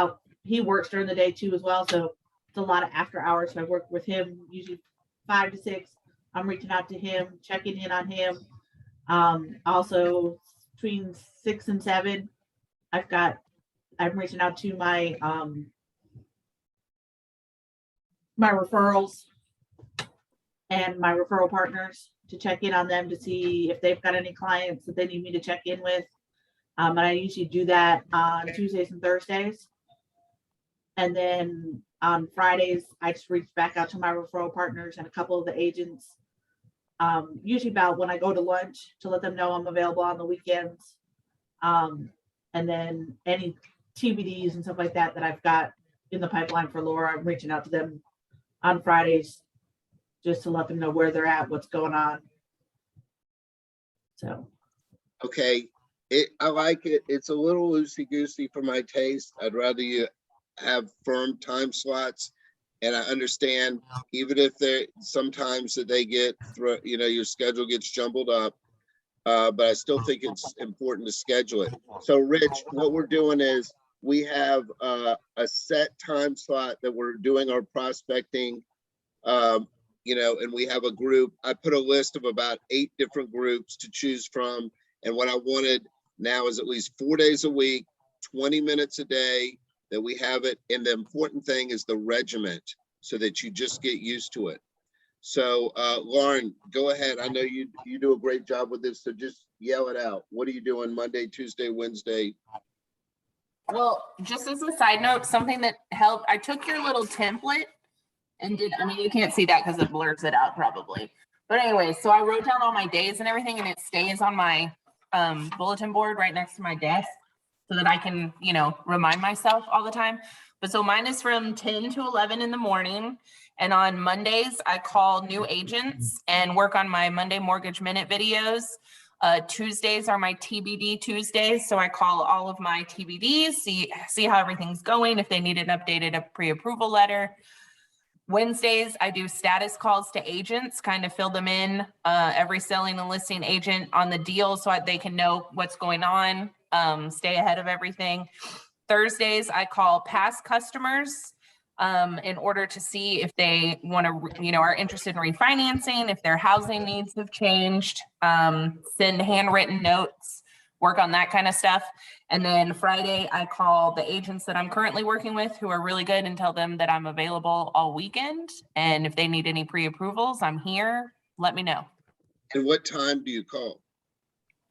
he works during the day too as well. So it's a lot of after hours. So I work with him usually 5 to 6. I'm reaching out to him, checking in on him. Also between 6 and 7, I'm reaching out to my my referrals and my referral partners to check in on them to see if they've got any clients that they need me to check in with. And I usually do that on Tuesdays and Thursdays. And then on Fridays, I just reach back out to my referral partners and a couple of the agents, usually about when I go to lunch, to let them know I'm available on the weekends. And then any TBDs and stuff like that that I've got in the pipeline for Laura, I'm reaching out to them on Fridays just to let them know where they're at, what's going on. So. Okay. I like it. It's a little loosey-goosey for my taste. I'd rather you have firm time slots. And I understand even if they sometimes that they get through, you know, your schedule gets jumbled up. But I still think it's important to schedule it. So Rich, what we're doing is we have a set time slot that we're doing our prospecting, you know, and we have a group. I put a list of about 8 different groups to choose from. And what I wanted now is at least 4 days a week, 20 minutes a day that we have it. And the important thing is the regiment so that you just get used to it. So Lauren, go ahead. I know you do a great job with this, so just yell it out. What are you doing Monday, Tuesday, Wednesday? Well, just as a side note, something that helped, I took your little template and did, I mean, you can't see that because it blurs it out probably. But anyway, so I wrote down all my days and everything, and it stays on my bulletin board right next to my desk so that I can, you know, remind myself all the time. But so mine is from 10 to 11 in the morning. And on Mondays, I call new agents and work on my Monday Mortgage Minute videos. Tuesdays are my TBD Tuesdays. So I call all of my TBDs, see how everything's going, if they need an updated pre-approval letter. Wednesdays, I do status calls to agents, kind of fill them in, every selling and listing agent on the deal so they can know what's going on, stay ahead of everything. Thursdays, I call past customers in order to see if they want to, you know, are interested in refinancing, if their housing needs have changed, send handwritten notes, work on that kind of stuff. And then Friday, I call the agents that I'm currently working with who are really good and tell them that I'm available all weekend. And if they need any pre-approvals, I'm here. Let me know. And what time do you call?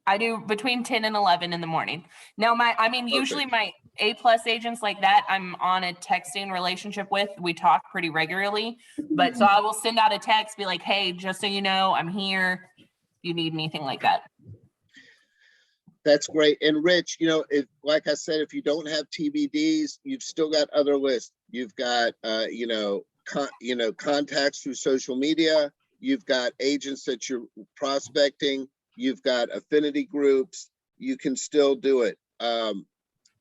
I do between 10 and 11 in the morning. Now, usually Perfect. my A+ agents like that, I'm on a texting relationship with. We talk pretty regularly, but so I will send out a text, be like, hey, just so you know, I'm here. If you need anything like that. That's great. And Rich, you know, if, like I said, if you don't have TBDs, you've still got other lists. You've got, contacts through social media. You've got agents that you're prospecting. You've got affinity groups. You can still do it.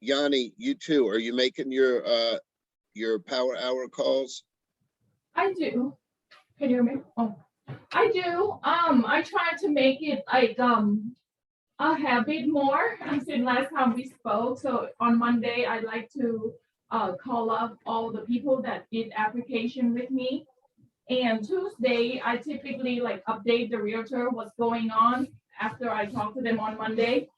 Yanni, you too. Are you making your power hour calls? I do. Can you hear me? Oh, I do. I try to make it like a habit more. Since last time we spoke, so on Monday I like to call up all the people that did application with me, and Tuesday I typically like update the realtor what's going on after I talk to them on Monday.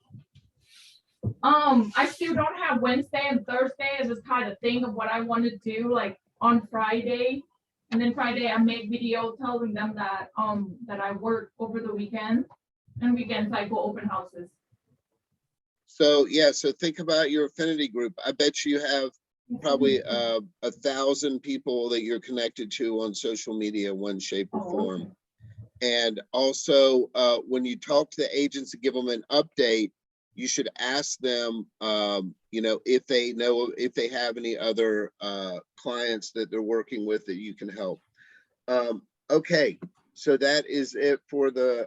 I still don't have Wednesday and Thursday as this kind of thing of what I want to do like on Friday. And then Friday I make video telling them that that I work over the weekend, and weekends I go open houses. So yeah, so think about your affinity group. I bet you have probably 1,000 people that you're connected to on social media, one shape or form. And also when you talk to the agents and give them an update, you should ask them, if they have any other clients that they're working with that you can help. Okay, so that is it for the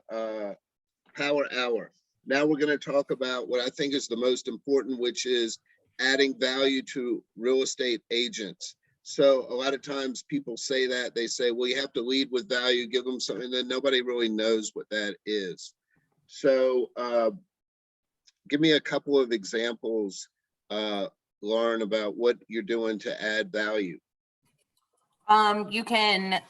power hour. Now we're going to talk about what I think is the most important, which is adding value to real estate agents. So a lot of times people say that, they say, well, you have to lead with value, give them something that nobody really knows what that is. So give me a couple of examples, Lauren, about what you're doing to add value. You can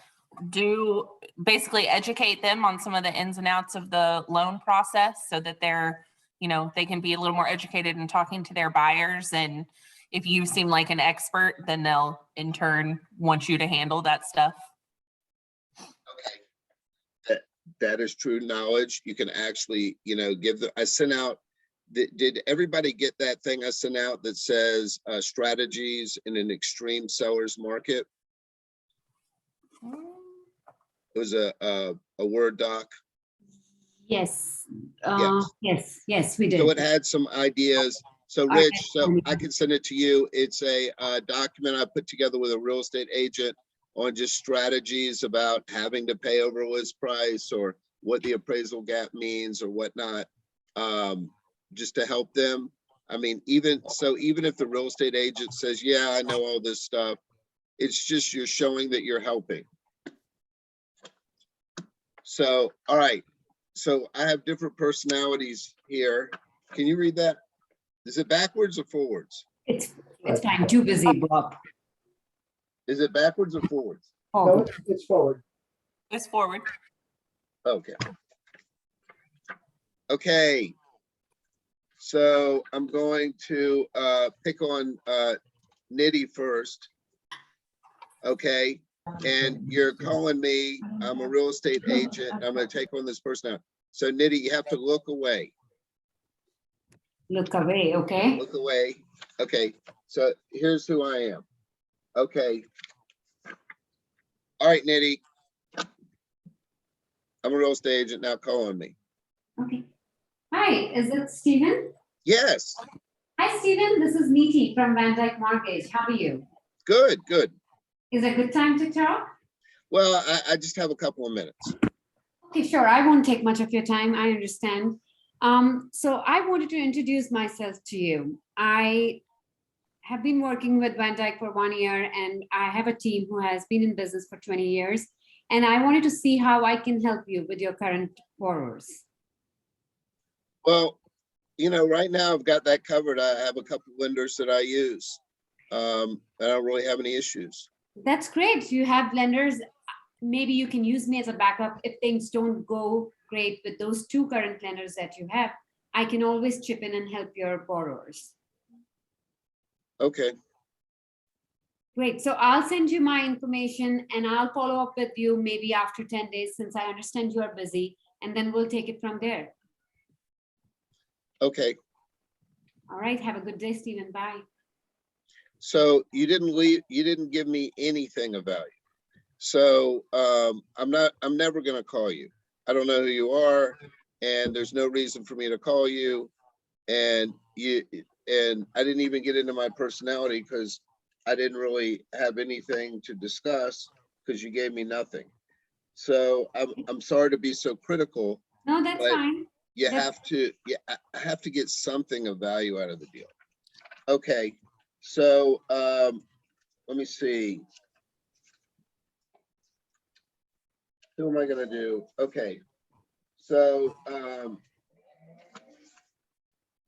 basically educate them on some of the ins and outs of the loan process so that they're, they can be a little more educated in talking to their buyers. And if you seem like an expert, then they'll in turn want you to handle that stuff. Okay, that is true knowledge. You can actually, I sent out, did everybody get that thing I sent out that says strategies in an extreme seller's market? It was a Word doc. Yes. Yes. Yes, we did. So it had some ideas. So Rich, so I can send it to you. It's a document I put together with a real estate agent on just strategies about having to pay over list price or what the appraisal gap means or whatnot, just to help them. I mean, even if the real estate agent says, yeah, I know all this stuff, It's just you're showing that you're helping. So, all right. So I have different personalities here. Can you read that? Is it backwards or forwards? It's fine. Too busy, Bob. Is it backwards or forwards? No, Oh, it's forward. It's forward. Okay. Okay. So I'm going to pick on Nitty first. Okay. And you're calling me, I'm a real estate agent. I'm going to take on this person now. So Nitty, you have to look away. look away. Okay. Look away. Okay. So here's who I am. Okay. All right, Nitty. I'm a real estate agent now. Call on me. Okay. Hi, is it Stephen? Yes. Hi, Stephen. This is Neeti from Van Dyke Mortgage. How are you? Good, good. Is it a good time to talk? Well, I just have a couple of minutes. Okay, sure. I won't take much of your time. I understand. So I wanted to introduce myself to you. I have been working with Van Dyke for 1 year, and I have a team who has been in business for 20 years. And I wanted to see how I can help you with your current borrowers. Well, you know, right now I've got that covered. I have a couple of lenders that I use. I don't really have any issues. That's great. You have lenders. Maybe you can use me as a backup if things don't go great with those two current lenders that you have. I can always chip in and help your borrowers. Okay. Great. So I'll send you my information and I'll follow up with you maybe after 10 days since I understand you are busy, and then we'll take it from there. Okay. All right. Have a good day, Stephen. Bye. So you didn't give me anything of value. So I'm never gonna call you. I don't know who you are, and there's no reason for me to call you. And I didn't even get into my personality because I didn't really have anything to discuss because you gave me nothing. So I'm sorry to be so critical. No, that's But fine. You That's- have to, I have to get something of value out of the deal. Okay, so let me see. Who am I gonna do? Okay, so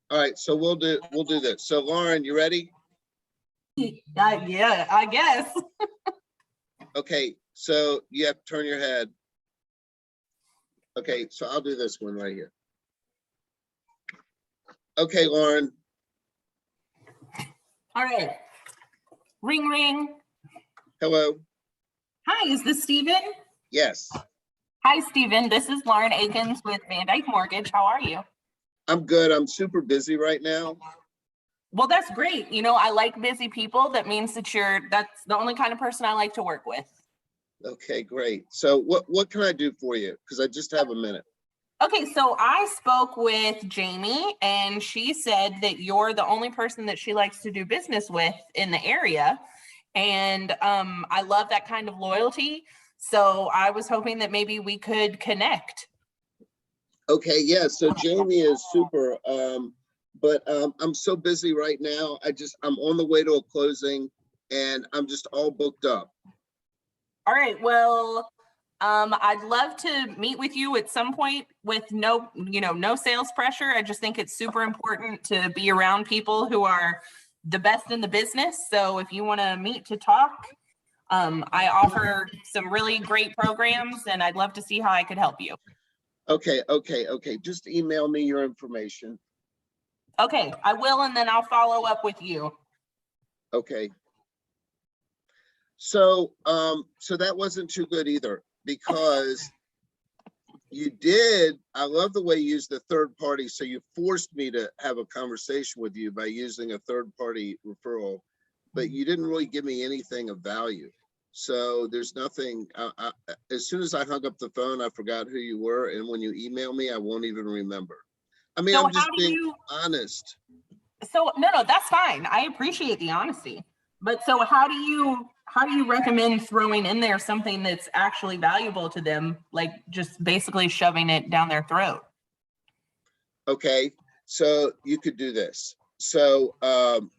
all right, so we'll do this. So Lauren, you ready? Yeah, I guess. Okay, so you have to turn your head. Okay, so I'll do this one right here. Okay, Lauren. All right. Ring, ring. Hello. Hi, is this Stephen? Yes, Hi, Stephen. This is Lauren Akins with Van Dyke Mortgage. How are you? I'm good. I'm super busy right now. Well, that's great. You know, I like busy people. That means that that's the only kind of person I like to work with. Okay, great. So what can I do for you? Because I just have a minute. Okay, so I spoke with Jamie and she said that you're the only person that she likes to do business with in the area. And I love that kind of loyalty. So I was hoping that maybe we could connect. Okay, yeah, so Jamie is super, but I'm so busy right now. I'm on the way to a closing and I'm just all booked up. All right, well, I'd love to meet with you at some point with no sales pressure. I just think it's super important to be around people who are the best in the business. So if you want to meet to talk, I offer some really great programs and I'd love to see how I could help you. Okay. Just email me your information. Okay, I will, and then I'll follow up with you. Okay. So, so that wasn't too good either because I love the way you used the third party. So you forced me to have a conversation with you by using a third party referral, but you didn't really give me anything of value. So there's nothing, as soon as I hung up the phone, I forgot who you were. And when you email me, I won't even remember. I mean, So I'm just how do being you- honest. So no, that's fine. I appreciate the honesty. But so how do you recommend throwing in there something that's actually valuable to them, like just basically shoving it down their throat? Okay, so you could do this. So I'll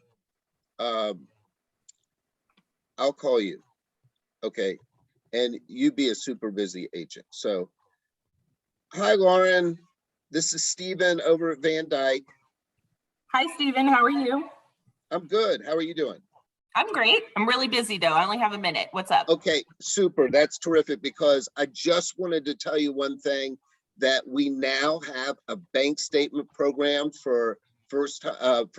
I'll call you. Okay. And you be a super busy agent. So, hi, Lauren. This is Steven over at Van Dyke. Hi, Stephen. How are you? I'm good. How are you doing? I'm great. I'm really busy though. I only have a minute. What's up? Okay, super. That's terrific because I just wanted to tell you one thing, that we now have a bank statement program for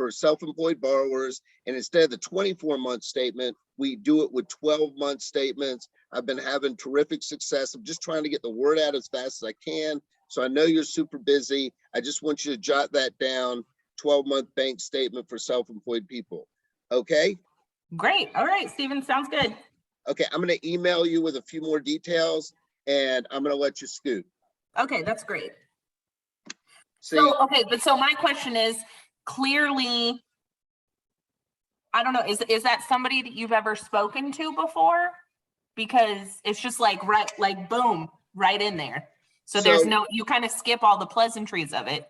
self-employed borrowers. And instead of the 24-month statement, we do it with 12-month statements. I've been having terrific success. I'm just trying to get the word out as fast as I can. So I know you're super busy. I just want you to jot that down, 12-month bank statement for self-employed people. Okay? Great. All right, Stephen. Sounds good. Okay, I'm gonna email you with a few more details and I'm gonna let you scoot. Okay, that's great. See, So, okay, but so my question is clearly, I don't know, is that somebody that you've ever spoken to before? Because it's just like, right, like boom, right in there. So there's no, you kind of skip all the pleasantries of it.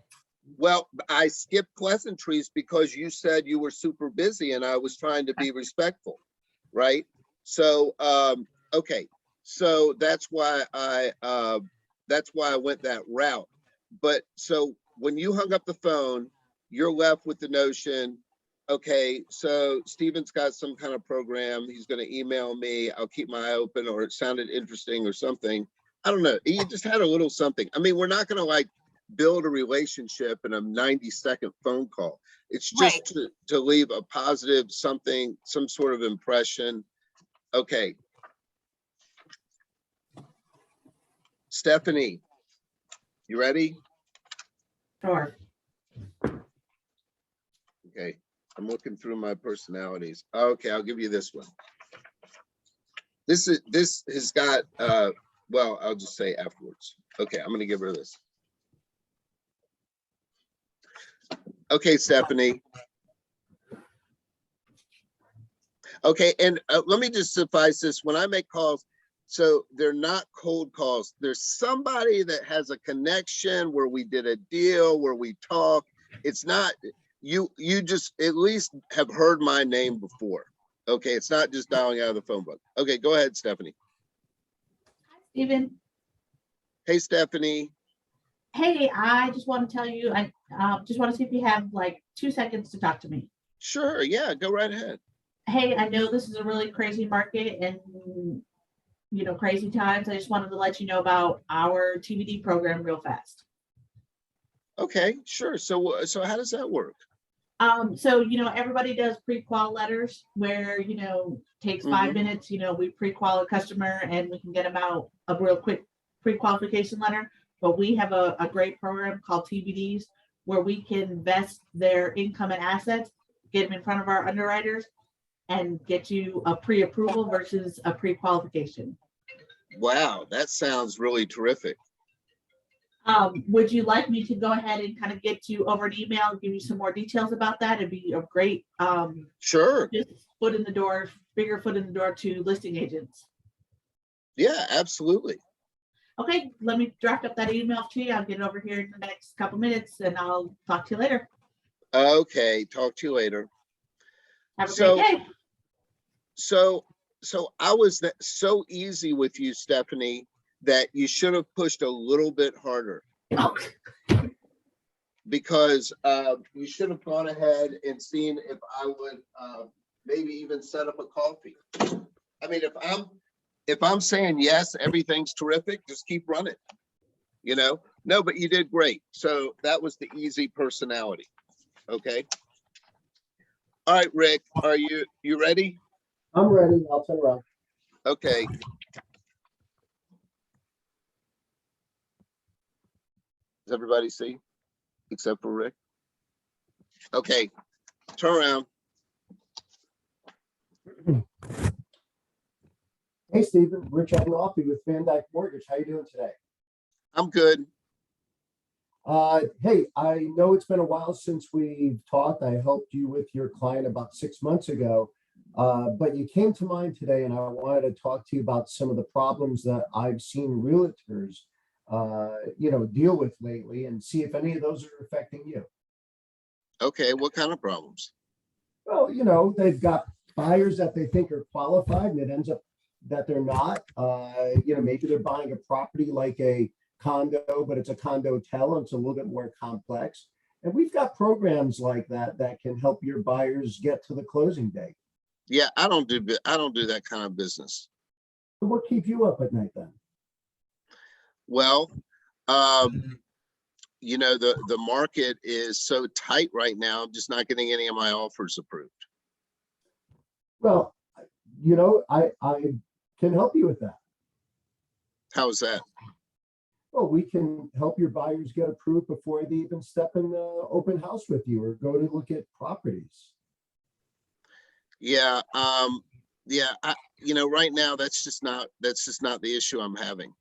well, I skipped pleasantries because you said you were super busy and I was trying to be respectful, right? So, okay, so that's why I went that route. But so when you hung up the phone, you're left with the notion, okay, so Steven's got some kind of program. He's going to email me. I'll keep my eye open, or it sounded interesting or something. I don't know. You just had a little something. I mean, we're not going to like build a relationship in a 90-second phone call. It's just to leave a positive something, some sort of impression. Okay. Stephanie, you ready? Sure. Okay. I'm looking through my personalities. Okay, I'll give you this one. This has got, well, I'll just say afterwards. Okay, I'm gonna give her this. Okay, Stephanie. Okay, and let me just suffice this. When I make calls, so they're not cold calls. There's somebody that has a connection where we did a deal, where we talk. It's not, you just at least have heard my name before. Okay, it's not just dialing out of the phone book. Okay, go ahead, Stephanie. Steven, Hey, Stephanie. hey, I just want to tell you, I just want to see if you have like 2 seconds to talk to me. Sure, yeah, go right ahead. Hey, I know this is a really crazy market and, you know, crazy times. I just wanted to let you know about our TBD program real fast. Okay, sure. So how does that work? So, you know, everybody does pre-qual letters where, you know, takes 5 minutes, you know, we pre-qual a customer and we can get them out a real quick pre-qualification letter. But we have a great program called TBDs where we can vest their income and assets, get them in front of our underwriters and get you a pre-approval versus a pre-qualification. Wow, that sounds really terrific. Would you like me to go ahead and kind of get you over an email and give you some more details about that? It'd be a great Sure. just foot in the door, bigger foot in the door to listing agents. Yeah, absolutely. Okay, let me draft up that email to you. I'll get it over here in the next couple minutes and I'll talk to you later. Okay, talk to you later. Have a great day. So I was so easy with you, Stephanie, that you should have pushed a little bit harder. Because you should have gone ahead and seen if I would maybe even set up a coffee. I mean, if I'm saying yes, everything's terrific, just keep running, you know? No, but you did great. So that was the easy personality. Okay. All right, Rick, are you ready? I'm ready. I'll turn around. Okay. Does everybody see? Except for Rick? Okay, turn around. Hey, Stephen, Rich Adolfi with Van Dyke Mortgage. How you doing today? I'm good. Hey, I know it's been a while since we've talked. I helped you with your client about 6 months ago, but you came to mind today, and I wanted to talk to you about some of the problems that I've seen realtors, deal with lately, and see if any of those are affecting you. Okay, what kind of problems? Well, they've got buyers that they think are qualified and it ends up that they're not. Maybe they're buying a property like a condo, but it's a condo hotel and it's a little bit more complex. And we've got programs like that that can help your buyers get to the closing date. Yeah, I don't do that kind of business. So what keeps you up at night then? Well, the market is so tight right now. I'm just not getting any of my offers approved. Well, I can help you with that. How is that? Well, we can help your buyers get approved before they even step in the open house with you or go to look at properties. Yeah. Right now that's just not the issue I'm having.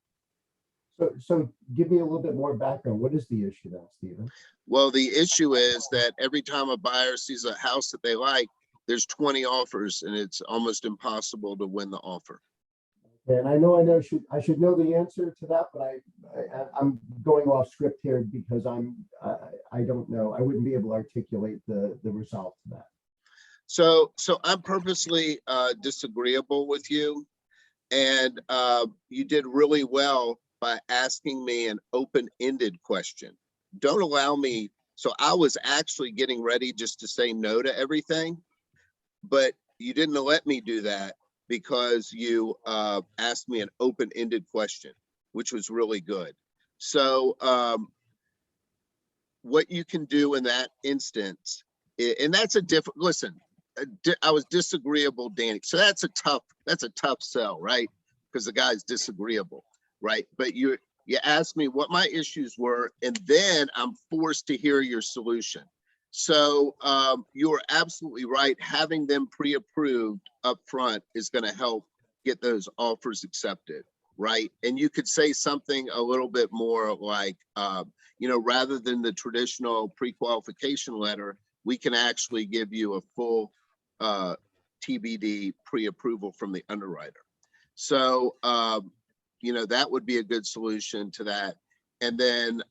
So give me a little bit more background. What is the issue then, Stephen? Well, the issue is that every time a buyer sees a house that they like, there's 20 offers and it's almost impossible to win the offer. And I should know the answer to that, but I'm going off script here because I don't know. I wouldn't be able to articulate the result to that. So I'm purposely disagreeable with you, and you did really well by asking me an open-ended question. Don't allow me. So I was actually getting ready just to say no to everything, but you didn't let me do that because you asked me an open-ended question, which was really good. So what you can do in that instance, and that's a different, listen, I was disagreeable, Danny. So that's a tough sell, right? Because the guy's disagreeable, right? But you asked me what my issues were, and then I'm forced to hear your solution. So you're absolutely right. Having them pre-approved up front is going to help get those offers accepted, right? And you could say something a little bit more like, rather than the traditional pre-qualification letter, we can actually give you a full TBD pre-approval from the underwriter. So, that would be a good solution to that. And then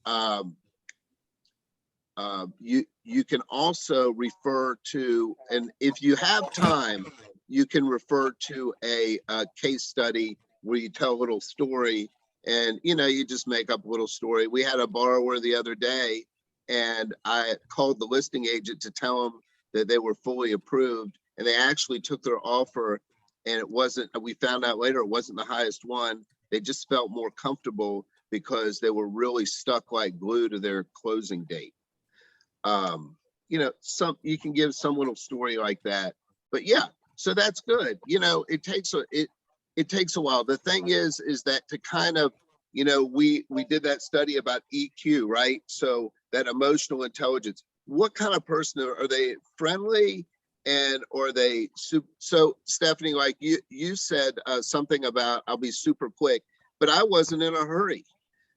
you can also refer to, and if you have time, you can refer to a case study where you tell a little story and, you just make up a little story. We had a borrower the other day and I called the listing agent to tell them that they were fully approved, and they actually took their offer, and we found out later it wasn't the highest one. They just felt more comfortable because they were really stuck like glue to their closing date. You can give some little story like that, but yeah, so that's good. It takes a while. The thing is that to kind of, we did that study about EQ, right? So that emotional intelligence, what kind of person are they? Friendly, and or are they so Stephanie, like you said something about I'll be super quick, but I wasn't in a hurry.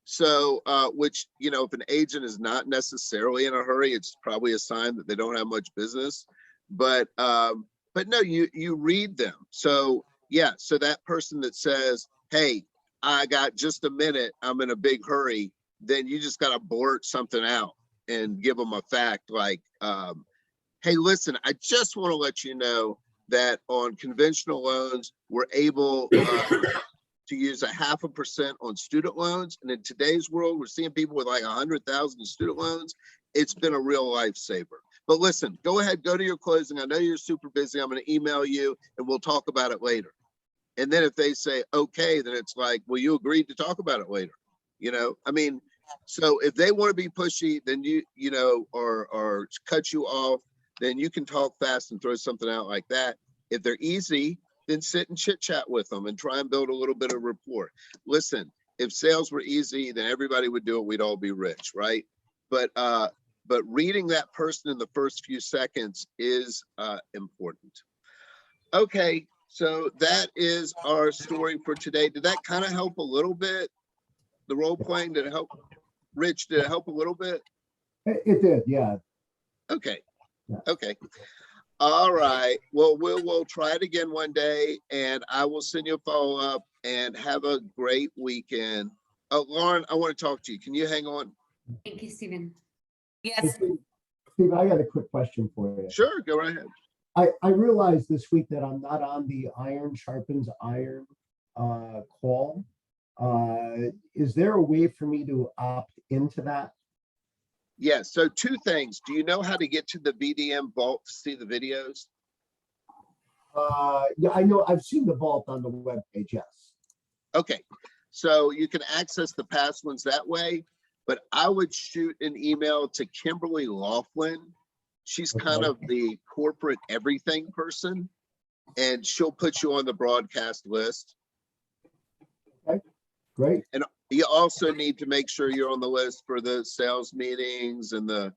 So which, if an agent is not necessarily in a hurry, it's probably a sign that they don't have much business. But no, you read them. So yeah, so that person that says, hey, I got just a minute, I'm in a big hurry, then you just got to blurt something out and give them a fact like, hey, listen, I just want to let you know that on conventional loans, we're able to use 0.5% on student loans. And in today's world, we're seeing people with like 100,000 student loans. It's been a real lifesaver. But listen, go ahead, go to your closing. I know you're super busy. I'm going to email you and we'll talk about it later. And then if they say, okay, then it's like, well, you agreed to talk about it later. So if they want to be pushy, then or cut you off, then you can talk fast and throw something out like that. If they're easy, then sit and chit chat with them and try and build a little bit of rapport. Listen, if sales were easy, then everybody would do it. We'd all be rich, right? But reading that person in the first few seconds is important. Okay, so that is our story for today. Did that kind of help a little bit? The role playing, did it help? Rich, did it help a little bit? It did, yeah. Okay. Yeah. Okay. All right. Well, we'll try it again one day, and I will send you a follow-up, and have a great weekend. Oh, Lauren, I want to talk to you. Can you hang on? Thank you, Stephen. Hey, Yes. Steve, I got a quick question for you. Sure, go right ahead. I realized this week that I'm not on the Iron Sharpens Iron call. Is there a way for me to opt into that? Yes, so two things. Do you know how to get to the VDM vault to see the videos? Yeah, I know, I've seen the vault on the webpage, yes. Okay, so you can access the past ones that way, but I would shoot an email to Kimberly Laughlin. She's kind Okay. of the corporate everything person, and she'll put you on the broadcast list. Great. You also need to make sure you're on the list for the sales meetings and the